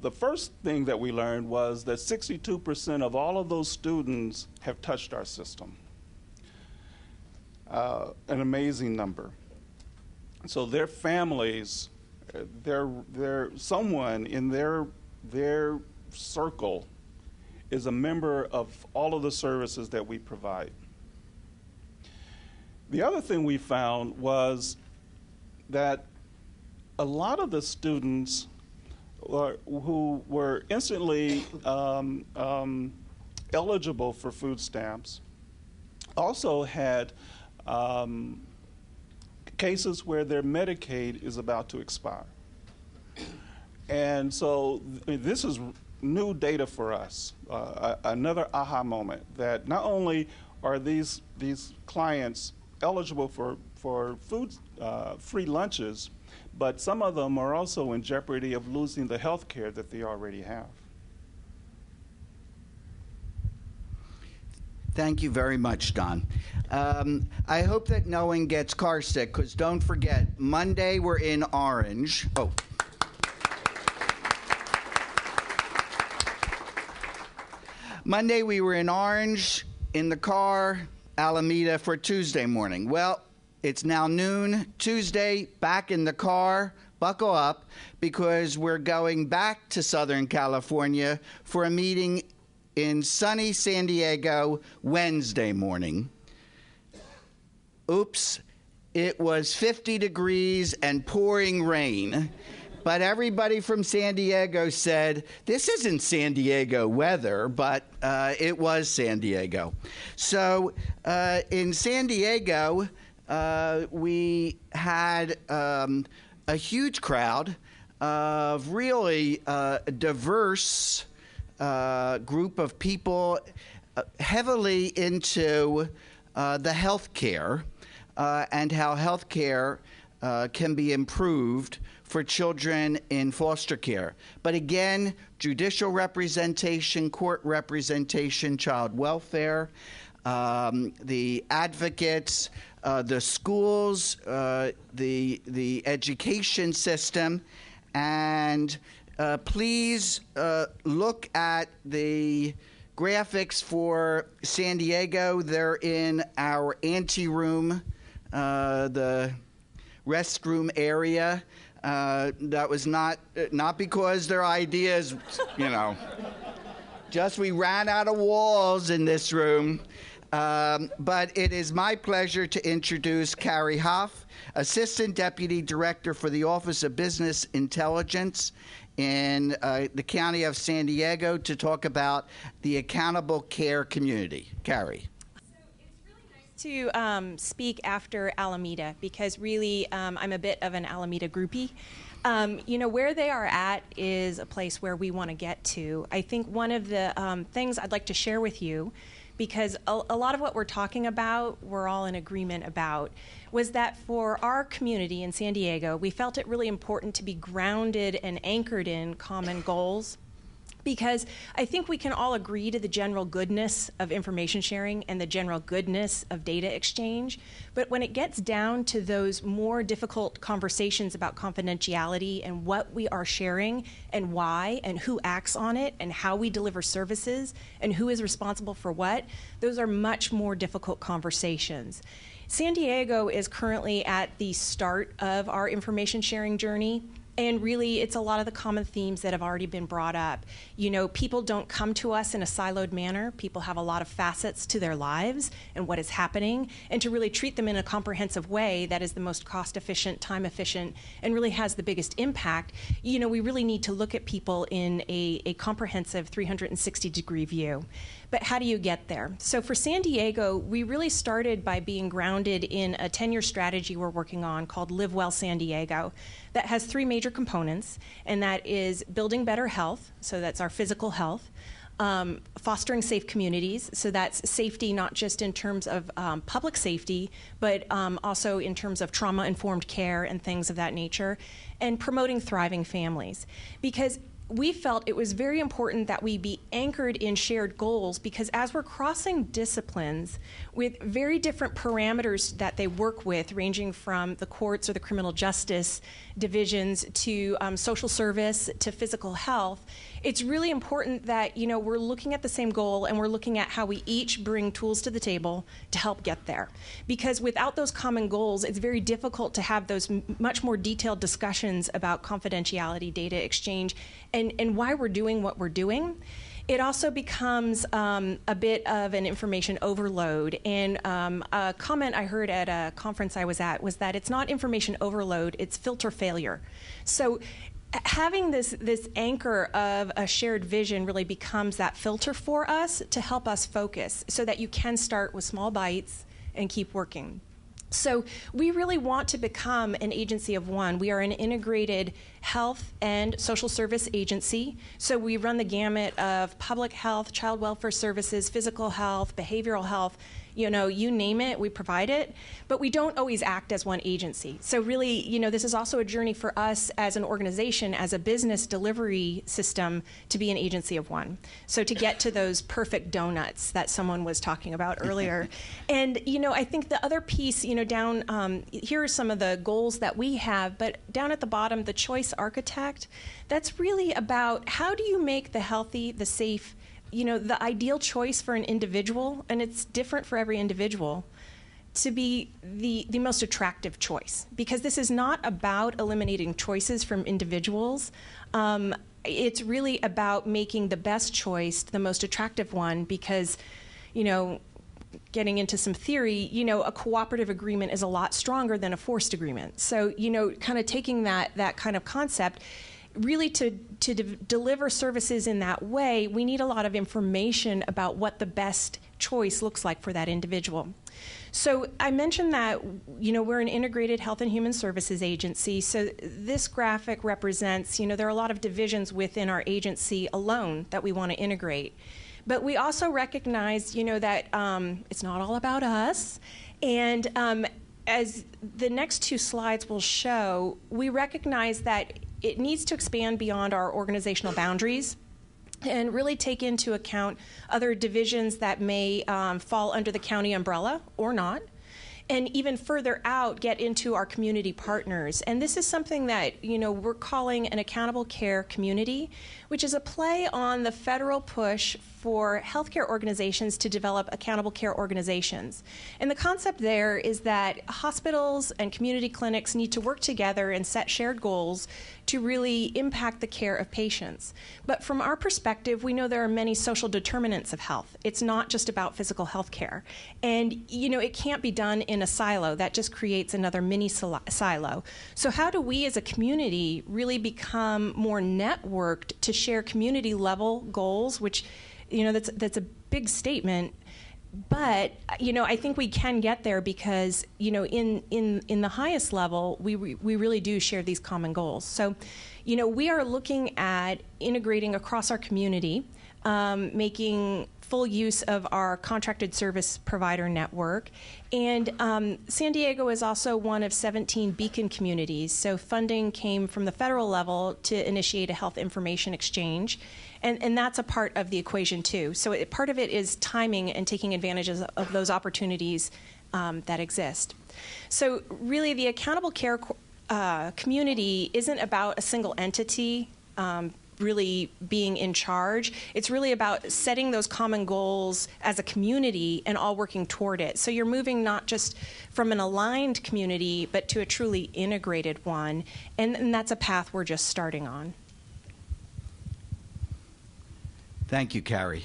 The first thing that we learned was that 62% of all of those students have touched our system. An amazing number. So their families, someone in their circle is a member of all of the services that we provide. The other thing we found was that a lot of the students who were instantly eligible for food stamps also had cases where their Medicaid is about to expire. And so this is new data for us, another aha moment, that not only are these clients eligible for food free lunches, but some of them are also in jeopardy of losing the health care that they already have. Thank you very much, Don. I hope that no one gets car sick, because don't forget, Monday we're in Orange. Oh. Monday we were in Orange, in the car, Alameda for Tuesday morning. Well, it's now noon, Tuesday, back in the car. Buckle up, because we're going back to Southern California for a meeting in sunny San Diego Wednesday morning. Oops, it was 50 degrees and pouring rain. But everybody from San Diego said, this isn't San Diego weather, but it was San Diego. So in San Diego, we had a huge crowd of really diverse group of people heavily into the health care and how health care can be improved for children in foster care. But again, judicial representation, court representation, child welfare, the advocates, the schools, the education system, and please look at the graphics for San Diego. They're in our anteroom, the restroom area. That was not because their ideas, just we ran out of walls in this room. But it is my pleasure to introduce Carrie Hoff, Assistant Deputy Director for the Office of Business Intelligence in the County of San Diego, to talk about the accountable care community. Carrie. To speak after Alameda, because really I'm a bit of an Alameda groupie. Where they are at is a place where we want to get to. I think one of the things I'd like to share with you, because a lot of what we're talking about, we're all in agreement about, was that for our community in San Diego, we felt it really important to be grounded and anchored in common goals, because I think we can all agree to the general goodness of information sharing and the general goodness of data exchange. But when it gets down to those more difficult conversations about confidentiality and what we are sharing and why and who acts on it and how we deliver services and who is responsible for what, those are much more difficult conversations. San Diego is currently at the start of our information sharing journey. And really, it's a lot of the common themes that have already been brought up. You know, people don't come to us in a siloed manner. People have a lot of facets to their lives and what is happening. And to really treat them in a comprehensive way that is the most cost-efficient, time-efficient, and really has the biggest impact, you know, we really need to look at people in a comprehensive 360-degree view. But how do you get there? So for San Diego, we really started by being grounded in a 10-year strategy we're working on called Live Well San Diego that has 3 major components, and that is building better health, so that's our physical health, fostering safe communities, so that's safety not just in terms of public safety, but also in terms of trauma-informed care and things of that nature, and promoting thriving families. Because we felt it was very important that we be anchored in shared goals, because as we're crossing disciplines with very different parameters that they work with, ranging from the courts or the criminal justice divisions to social service to physical health, it's really important that, you know, we're looking at the same goal and we're looking at how we each bring tools to the table to help get there. Because without those common goals, it's very difficult to have those much more detailed discussions about confidentiality, data exchange, and why we're doing what we're doing. It also becomes a bit of an information overload. And a comment I heard at a conference I was at was that it's not information overload, it's filter failure. So having this anchor of a shared vision really becomes that filter for us to help us focus, so that you can start with small bites and keep working. So we really want to become an agency of one. We are an integrated health and social service agency. So we run the gamut of public health, child welfare services, physical health, behavioral health. You know, you name it, we provide it, but we don't always act as one agency. So really, you know, this is also a journey for us as an organization, as a business delivery system, to be an agency of one. So to get to those perfect donuts that someone was talking about earlier. And, you know, I think the other piece, you know, down, here are some of the goals that we have, but down at the bottom, the choice architect, that's really about how do you make the healthy, the safe, you know, the ideal choice for an individual, and it's different for every individual, to be the most attractive choice. Because this is not about eliminating choices from individuals. It's really about making the best choice the most attractive one, because, you know, getting into some theory, you know, a cooperative agreement is a lot stronger than a forced agreement. So, you know, kind of taking that kind of concept, really to deliver services in that way, we need a lot of information about what the best choice looks like for that individual. So I mentioned that, you know, we're an integrated health and human services agency. So this graphic represents, you know, there are a lot of divisions within our agency alone that we want to integrate. But we also recognize, you know, that it's not all about us. And as the next 2 slides will show, we recognize that it needs to expand beyond our organizational boundaries and really take into account other divisions that may fall under the county umbrella or not, and even further out get into our community partners. And this is something that, you know, we're calling an accountable care community, which is a play on the federal push for healthcare organizations to develop accountable care organizations. And the concept there is that hospitals and community clinics need to work together and set shared goals to really impact the care of patients. But from our perspective, we know there are many social determinants of health. It's not just about physical health care. And, you know, it can't be done in a silo. That just creates another mini silo. So how do we as a community really become more networked to share community level goals, which, you know, that's a big statement, but, you know, I think we can get there because, you know, in the highest level, we really do share these common goals. So, you know, we are looking at integrating across our community making full use of our contracted service provider network. And San Diego is also one of 17 beacon communities, so funding came from the federal level to initiate a health information exchange. And that's a part of the equation, too. So part of it is timing and taking advantage of those opportunities that exist. So really, the accountable care community isn't about a single entity really being in charge. It's really about setting those common goals as a community and all working toward it. So you're moving not just from an aligned community, but to a truly integrated one. And that's a path we're just starting on. Thank you, Carrie.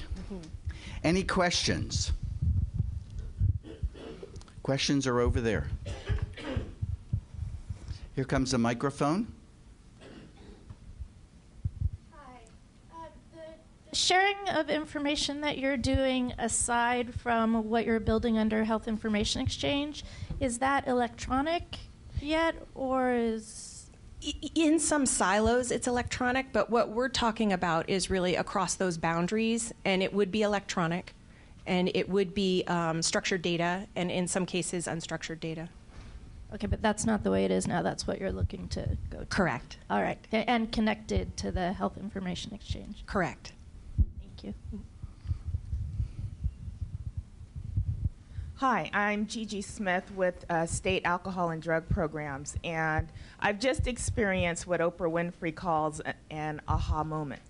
Any questions? Questions are over there. Here comes the microphone. Sharing of information that you're doing aside from what you're building under Health Information Exchange, is that electronic yet, or is... In some silos, it's electronic, but what we're talking about is really across those boundaries, and it would be electronic, and it would be structured data, and in some cases, unstructured data. Okay, but that's not the way it is now. That's what you're looking to go to. Correct. All right, and connected to the Health Information Exchange. Correct. Thank you. Hi, I'm Gigi Smith with State Alcohol and Drug Programs, and I've just experienced what Oprah Winfrey calls an aha moment.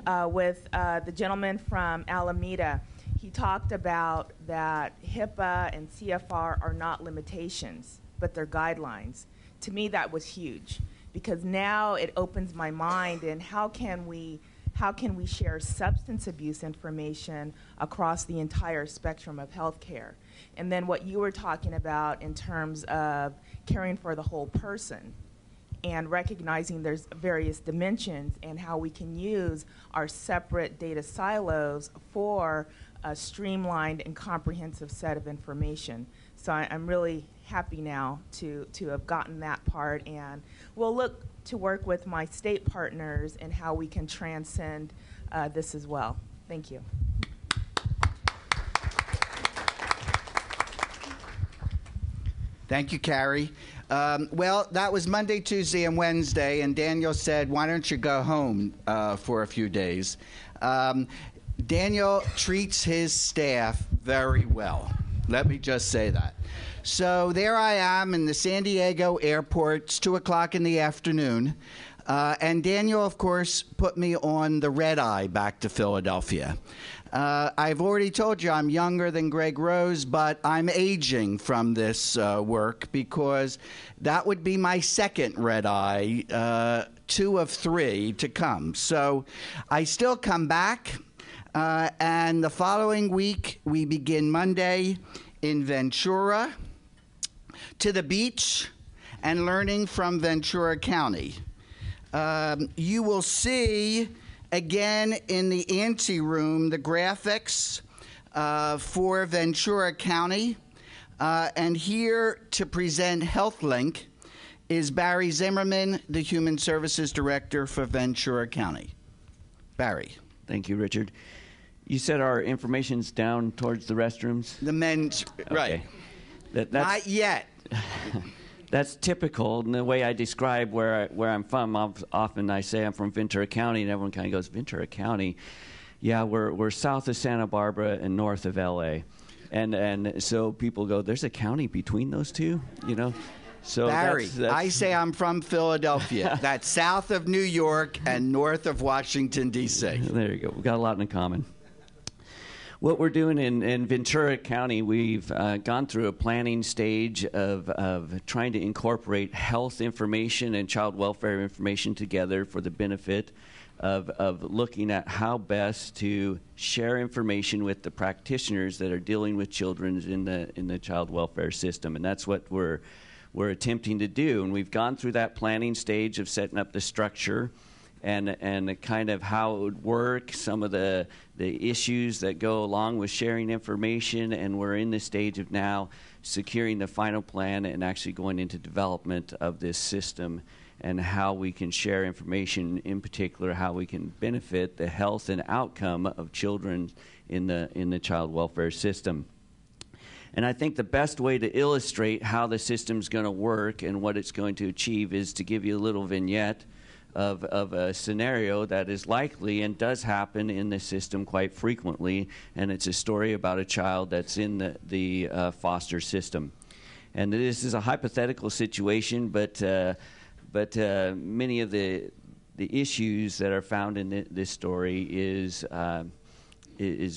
With the gentleman from Alameda, he talked about that HIPAA and CFR are not limitations, but they're guidelines. To me, that was huge, because now it opens my mind in how can we share substance abuse information across the entire spectrum of healthcare? And then what you were talking about in terms of caring for the whole person and recognizing there's various dimensions and how we can use our separate data silos for a streamlined and comprehensive set of information. So I'm really happy now to have gotten that part, and we'll look to work with my state partners and how we can transcend this as well. Thank you. Thank you, Carrie. Well, that was Monday, Tuesday, and Wednesday, and Daniel said, why don't you go home for a few days? Daniel treats his staff very well. Let me just say that. So there I am in the San Diego airport. It's 2 o'clock in the afternoon. And Daniel, of course, put me on the red eye back to Philadelphia. I've already told you I'm younger than Greg Rose, but I'm aging from this work because that would be my second red eye, 2 of 3 to come. So I still come back, and the following week we begin Monday in Ventura, to the beach, and learning from Ventura County. You will see again in the ante room the graphics for Ventura County. And here to present HealthLink is Barry Zimmerman, the Human Services Director for Ventura County. Barry. Thank you, Richard. You said our information's down towards the restrooms? The men's, okay. Right. That's, not yet. That's typical. And the way I describe where I'm from, often I say I'm from Ventura County, and everyone kind of goes, Ventura County? Yeah, we're south of Santa Barbara and north of L.A. And so people go, there's a county between those two, you know? So Barry, that's I say I'm from Philadelphia. That's south of New York and north of Washington, D.C. There you go. We've got a lot in common. What we're doing in Ventura County, we've gone through a planning stage of trying to incorporate health information and child welfare information together for the benefit of looking at how best to share information with the practitioners that are dealing with children in the child welfare system. And that's what we're attempting to do. And we've gone through that planning stage of setting up the structure. and kind of how it would work, some of the issues that go along with sharing information, and we're in the stage of now securing the final plan and actually going into development of this system and how we can share information, in particular how we can benefit the health and outcome of children in the child welfare system. And I think the best way to illustrate how the system's going to work and what it's going to achieve is to give you a little vignette of a scenario that is likely and does happen in the system quite frequently, and it's a story about a child that's in the foster system. And this is a hypothetical situation, but many of the issues that are found in this story is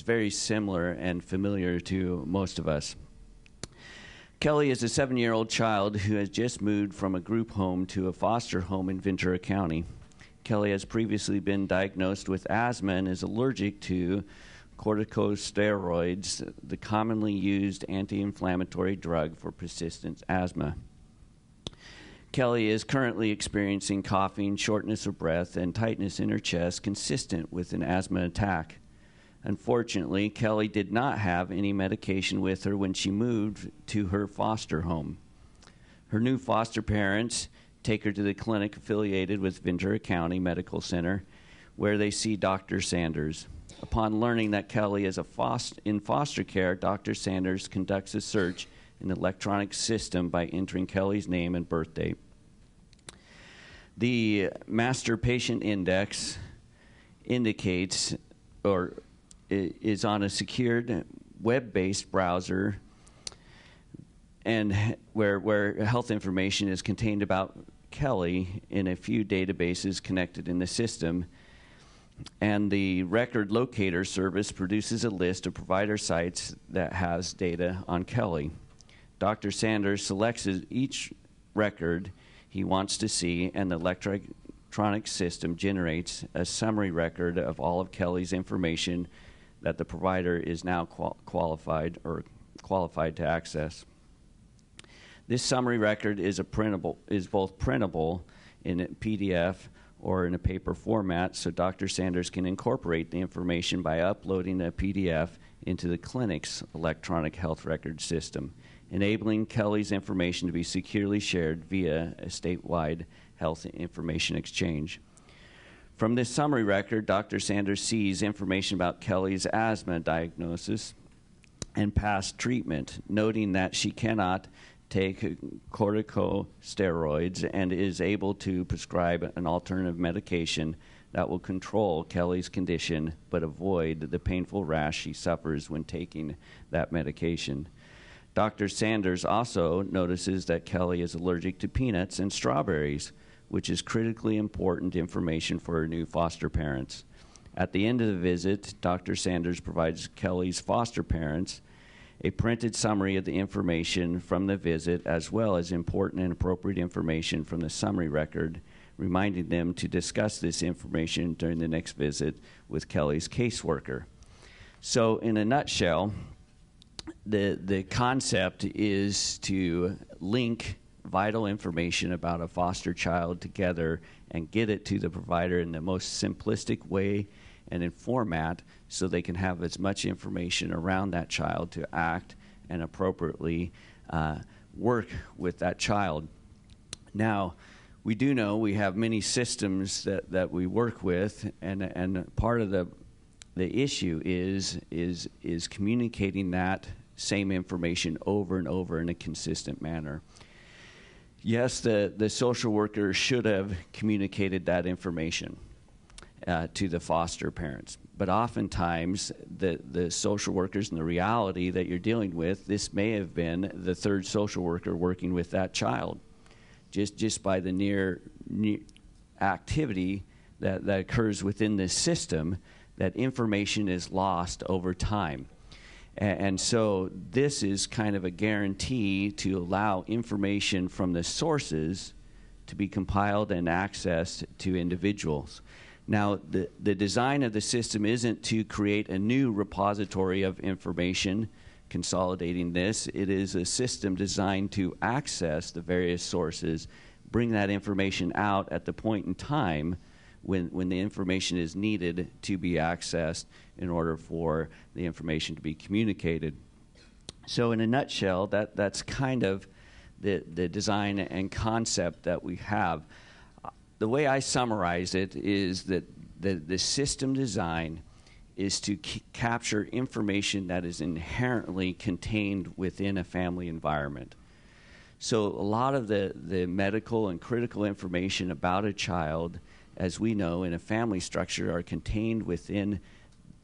very similar and familiar to most of us. Kelly is a 7-year-old child who has just moved from a group home to a foster home in Ventura County. Kelly has previously been diagnosed with asthma and is allergic to corticosteroids, the commonly used anti-inflammatory drug for persistent asthma. Kelly is currently experiencing coughing, shortness of breath, and tightness in her chest consistent with an asthma attack. Unfortunately, Kelly did not have any medication with her when she moved to her foster home. Her new foster parents take her to the clinic affiliated with Ventura County Medical Center, where they see Dr. Sanders. Upon learning that Kelly is in foster care, Dr. Sanders conducts a search in the electronic system by entering Kelly's name and birth date. The Master Patient Index indicates or is on a secured web-based browser, and where health information is contained about Kelly in a few databases connected in the system. And the record locator service produces a list of provider sites that has data on Kelly. Dr. Sanders selects each record he wants to see, and the electronic system generates a summary record of all of Kelly's information that the provider is now qualified to access. This summary record is both printable in a PDF or in a paper format, so Dr. Sanders can incorporate the information by uploading a PDF into the clinic's electronic health record system, enabling Kelly's information to be securely shared via a statewide health information exchange. From this summary record, Dr. Sanders sees information about Kelly's asthma diagnosis and past treatment, noting that she cannot take corticosteroids and is able to prescribe an alternative medication that will control Kelly's condition but avoid the painful rash she suffers when taking that medication. Dr. Sanders also notices that Kelly is allergic to peanuts and strawberries, which is critically important information for her new foster parents. At the end of the visit, Dr. Sanders provides Kelly's foster parents a printed summary of the information from the visit, as well as important and appropriate information from the summary record, reminding them to discuss this information during the next visit with Kelly's caseworker. So in a nutshell, the concept is to link vital information about a foster child together and get it to the provider in the most simplistic way and in format so they can have as much information around that child to act and appropriately work with that child. Now, we do know we have many systems that we work with, and part of the issue is communicating that same information over and over in a consistent manner. Yes, the social worker should have communicated that information to the foster parents. But oftentimes, the social workers and the reality that you're dealing with, this may have been the third social worker working with that child. Just by the near activity that occurs within this system, that information is lost over time. And so this is kind of a guarantee to allow information from the sources to be compiled and accessed to individuals. Now, the design of the system isn't to create a new repository of information consolidating this. It is a system designed to access the various sources, bring that information out at the point in time when the information is needed to be accessed in order for the information to be communicated. So in a nutshell, that's kind of the design and concept that we have. The way I summarize it is that the system design is to capture information that is inherently contained within a family environment. So a lot of the medical and critical information about a child, as we know, in a family structure are contained within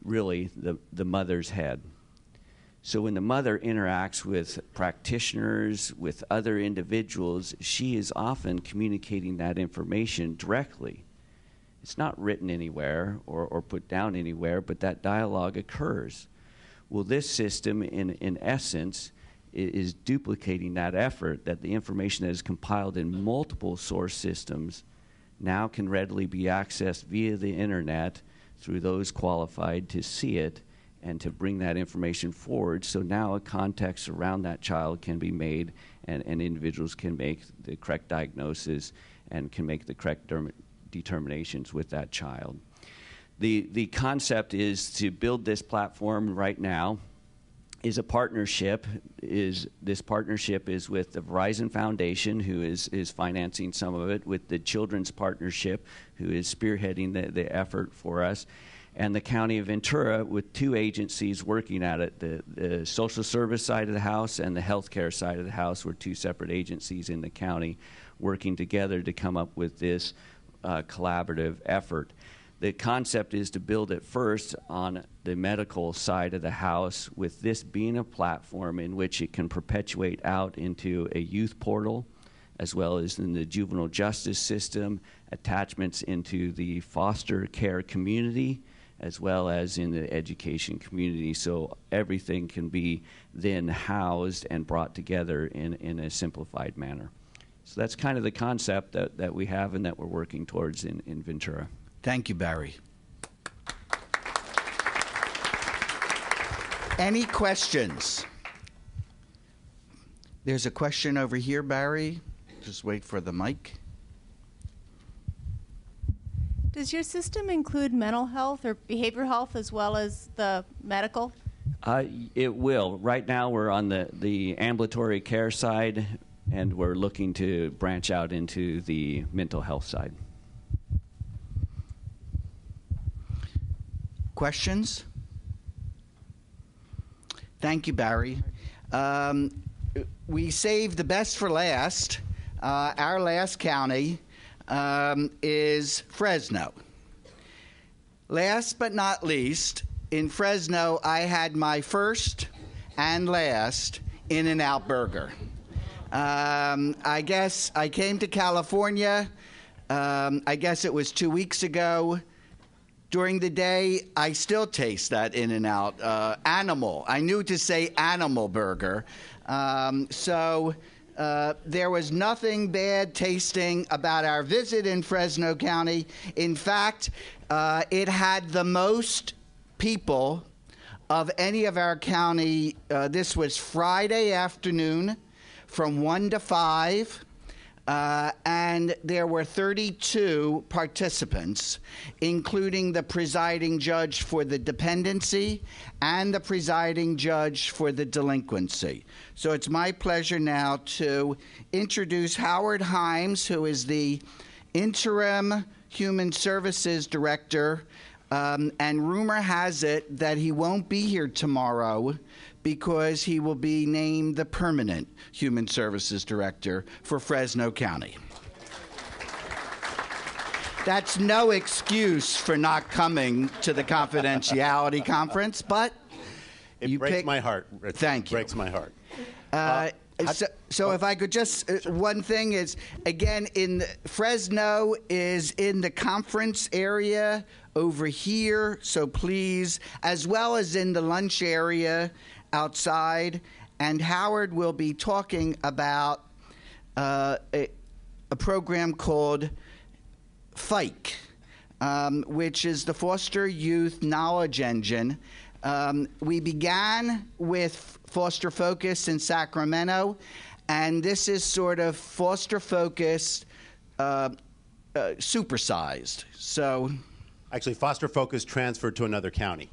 really the mother's head. So when the mother interacts with practitioners, with other individuals, she is often communicating that information directly. It's not written anywhere or put down anywhere, but that dialogue occurs. Well, this system, in essence, is duplicating that effort, that the information that is compiled in multiple source systems now can readily be accessed via the internet through those qualified to see it and to bring that information forward. So now a context around that child can be made, and individuals can make the correct diagnosis and can make the correct determinations with that child. The concept is to build this platform right now is a partnership. This partnership is with the Verizon Foundation, who is financing some of it, with the Children's Partnership, who is spearheading the effort for us, and the County of Ventura, with two agencies working at it. The social service side of the house and the healthcare side of the house were two separate agencies in the county working together to come up with this collaborative effort. The concept is to build it first on the medical side of the house, with this being a platform in which it can perpetuate out into a youth portal, as well as in the juvenile justice system, attachments into the foster care community, as well as in the education community. So everything can be then housed and brought together in a simplified manner. So that's kind of the concept that we have and that we're working towards in Ventura. Thank you, Barry. Any questions? There's a question over here, Barry. Just wait for the mic. Does your system include mental health or behavioral health as well as the medical? It will. Right now we're on the ambulatory care side, and we're looking to branch out into the mental health side. Questions? Thank you, Barry. We saved the best for last. Our last county is Fresno. Last but not least, in Fresno, I had my first and last In-N-Out burger. I guess I came to California, I guess it was 2 weeks ago. During the day, I still taste that In-N-Out animal. I knew to say animal burger. So there was nothing bad tasting about our visit in Fresno County. In fact, it had the most people of any of our county. This was Friday afternoon from 1 to 5. And there were 32 participants, including the presiding judge for the dependency and the presiding judge for the delinquency. So it's my pleasure now to introduce Howard Himes, who is the interim Human Services Director. And rumor has it that he won't be here tomorrow because he will be named the permanent Human Services Director for Fresno County. That's no excuse for not coming to the confidentiality conference, but it breaks my heart. Thank you. Breaks my heart. So if I could just, one thing is, again, Fresno is in the conference area over here, so please, as well as in the lunch area outside. And Howard will be talking about a program called FIKE, which is the Foster Youth Knowledge Engine. We began with Foster Focus in Sacramento, and this is sort of Foster Focus supersized. So, actually, Foster Focus transferred to another county.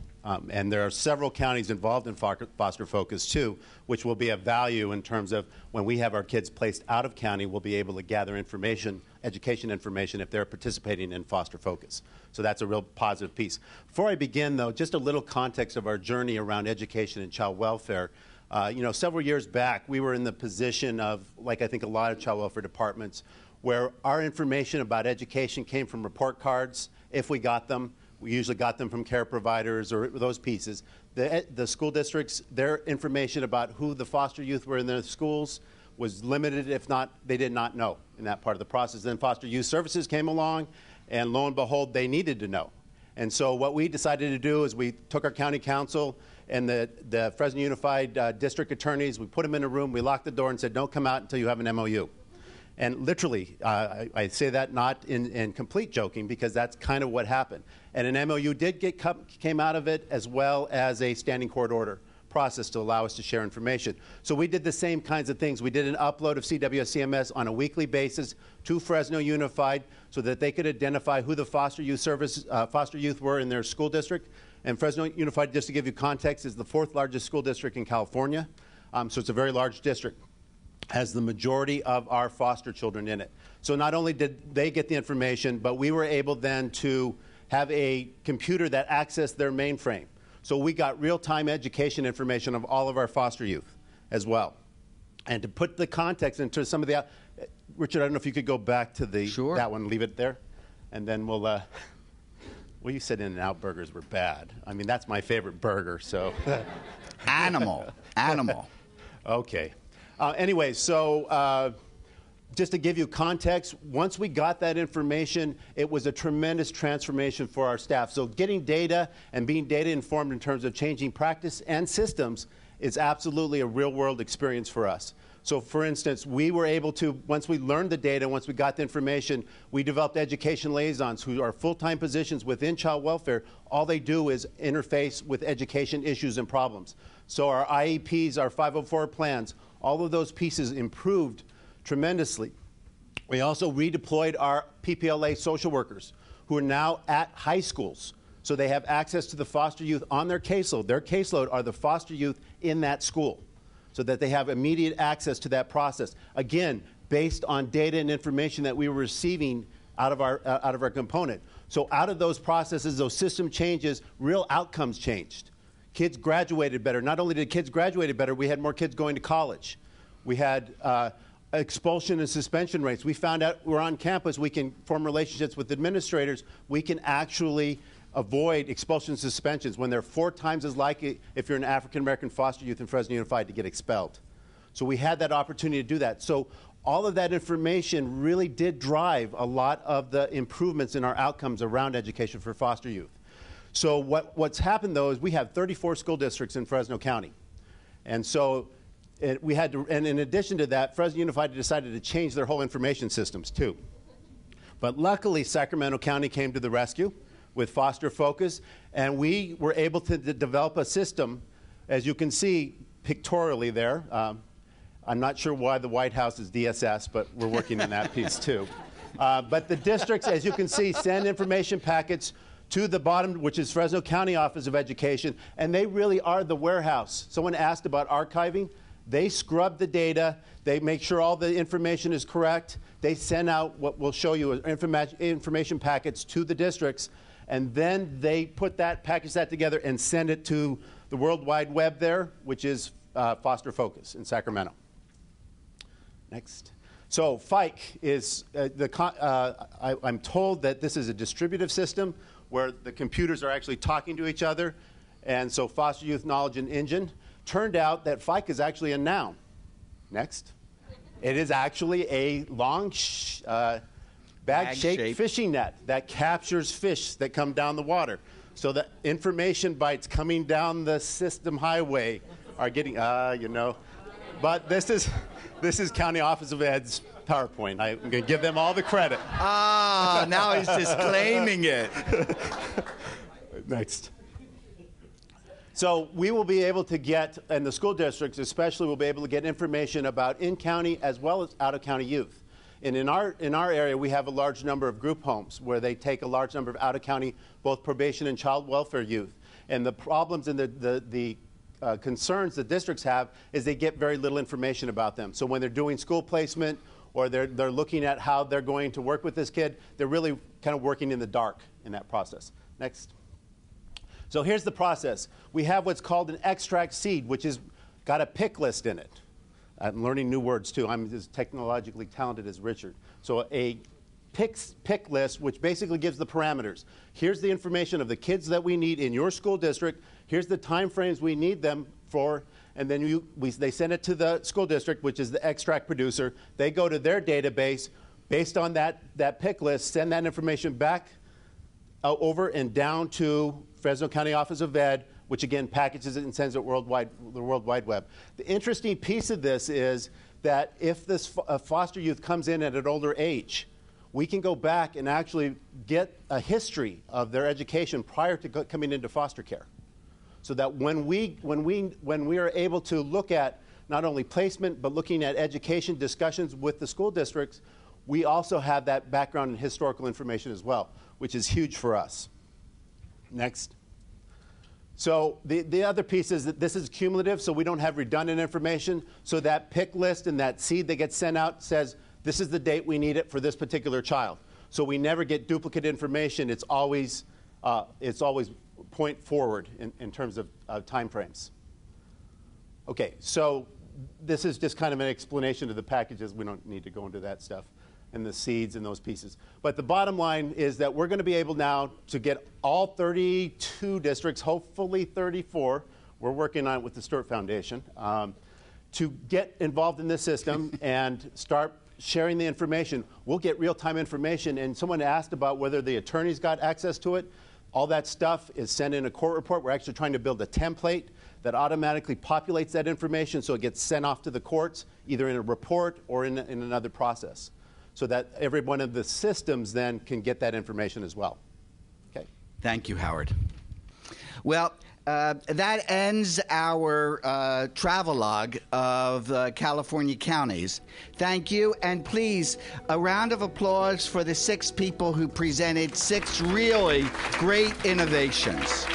And there are several counties involved in Foster Focus, too, which will be of value in terms of when we have our kids placed out of county, we'll be able to gather information, education information, if they're participating in Foster Focus. So that's a real positive piece. Before I begin, though, just a little context of our journey around education and child welfare. Several years back, we were in the position of, like I think a lot of child welfare departments, where our information about education came from report cards, if we got them. We usually got them from care providers or those pieces. The school districts, their information about who the foster youth were in their schools was limited, if not, they did not know in that part of the process. Then Foster Youth Services came along, and lo and behold, they needed to know. And so what we decided to do is we took our county council and the Fresno Unified District attorneys, we put them in a room, we locked the door and said, don't come out until you have an MOU. And literally, I say that not in complete joking, because that's kind of what happened. And an MOU came out of it, as well as a standing court order process to allow us to share information. So we did the same kinds of things. We did an upload of CWSCMS on a weekly basis to Fresno Unified so that they could identify who the foster youth were in their school district. And Fresno Unified, just to give you context, is the 4th largest school district in California. So it's a very large district. Has the majority of our foster children in it. So not only did they get the information, but we were able then to have a computer that accessed their mainframe. So we got real-time education information of all of our foster youth as well. And to put the context into some of the... Richard, I don't know if you could go back to that one, leave it there, and then we'll... well, you said In-N-Out burgers were bad. I mean, that's my favorite burger, so... Animal. Okay. Anyway, so just to give you context, once we got that information, it was a tremendous transformation for our staff. So getting data and being data informed in terms of changing practice and systems is absolutely a real-world experience for us. So, for instance, we were able to, once we learned the data, once we got the information, we developed education liaisons who are full-time positions within child welfare. All they do is interface with education issues and problems. So our IEPs, our 504 plans, all of those pieces improved tremendously. We also redeployed our PPLA social workers who are now at high schools. So they have access to the foster youth on their caseload. Their caseload are the foster youth in that school so that they have immediate access to that process. Again, based on data and information that we were receiving out of our component. So out of those processes, those system changes, real outcomes changed. Kids graduated better. Not only did kids graduate better, we had more kids going to college. We had expulsion and suspension rates. We found out we're on campus, we can form relationships with administrators. We can actually avoid expulsion and suspensions when they're 4 times as likely if you're an African-American foster youth in Fresno Unified to get expelled. So we had that opportunity to do that. So all of that information really did drive a lot of the improvements in our outcomes around education for foster youth. So what's happened, though, is we have 34 school districts in Fresno County. And so we had to, and in addition to that, Fresno Unified decided to change their whole information systems, too. But luckily, Sacramento County came to the rescue with Foster Focus, and we were able to develop a system, as you can see pictorially there. I'm not sure why the White House is DSS, but we're working on that piece, too. But the districts, as you can see, send information packets to the bottom, which is Fresno County Office of Education, and they really are the warehouse. Someone asked about archiving. They scrub the data. They make sure all the information is correct. They send out what we'll show you information packets to the districts, and then they put that, package that together and send it to the World Wide Web there, which is Foster Focus in Sacramento. Next. So FIKE is, I'm told that this is a distributive system where the computers are actually talking to each other, and so Foster Youth Knowledge and Engine. Turned out that FIKE is actually a noun. Next. It is actually a long bag-shaped fishing net that captures fish that come down the water. So the information bites coming down the system highway are getting, But this is County Office of Ed's PowerPoint. I'm going to give them all the credit. Now he's just claiming it. Next. So we will be able to get, and the school districts especially will be able to get information about in-county as well as out-of-county youth. And in our area, we have a large number of group homes where they take a large number of out-of-county, both probation and child welfare youth. And the problems and the concerns the districts have is they get very little information about them. So when they're doing school placement or they're looking at how they're going to work with this kid, they're really kind of working in the dark in that process. Next. So here's the process. We have what's called an extract seed, which has got a pick list in it. I'm learning new words, too. I'm as technologically talented as Richard. So a pick list, which basically gives the parameters. Here's the information of the kids that we need in your school district. Here's the time frames we need them for. And then they send it to the school district, which is the extract producer. They go to their database. Based on that pick list, send that information back over and down to Fresno County Office of Ed, which again packages it and sends it the World Wide Web. The interesting piece of this is that if this foster youth comes in at an older age, we can go back and actually get a history of their education prior to coming into foster care, so that when we are able to look at not only placement but looking at education discussions with the school districts, we also have that background and historical information as well, which is huge for us. Next. So the other piece is that this is cumulative, so we don't have redundant information. So that pick list and that seed that gets sent out says, this is the date we need it for this particular child. So we never get duplicate information. It's always point forward in terms of time frames. Okay, so this is just kind of an explanation of the packages. We don't need to go into that stuff and the seeds and those pieces. But the bottom line is that we're going to be able now to get all 32 districts, hopefully 34, we're working on it with the Stewart Foundation, to get involved in this system and start sharing the information. We'll get real-time information, and someone asked about whether the attorneys got access to it. All that stuff is sent in a court report. We're actually trying to build a template that automatically populates that information so it gets sent off to the courts, either in a report or in another process, so that every one of the systems then can get that information as well. Okay. Thank you, Howard. Well, that ends our travelogue of California counties. Thank you, and please, a round of applause for the 6 people who presented 6 really great innovations.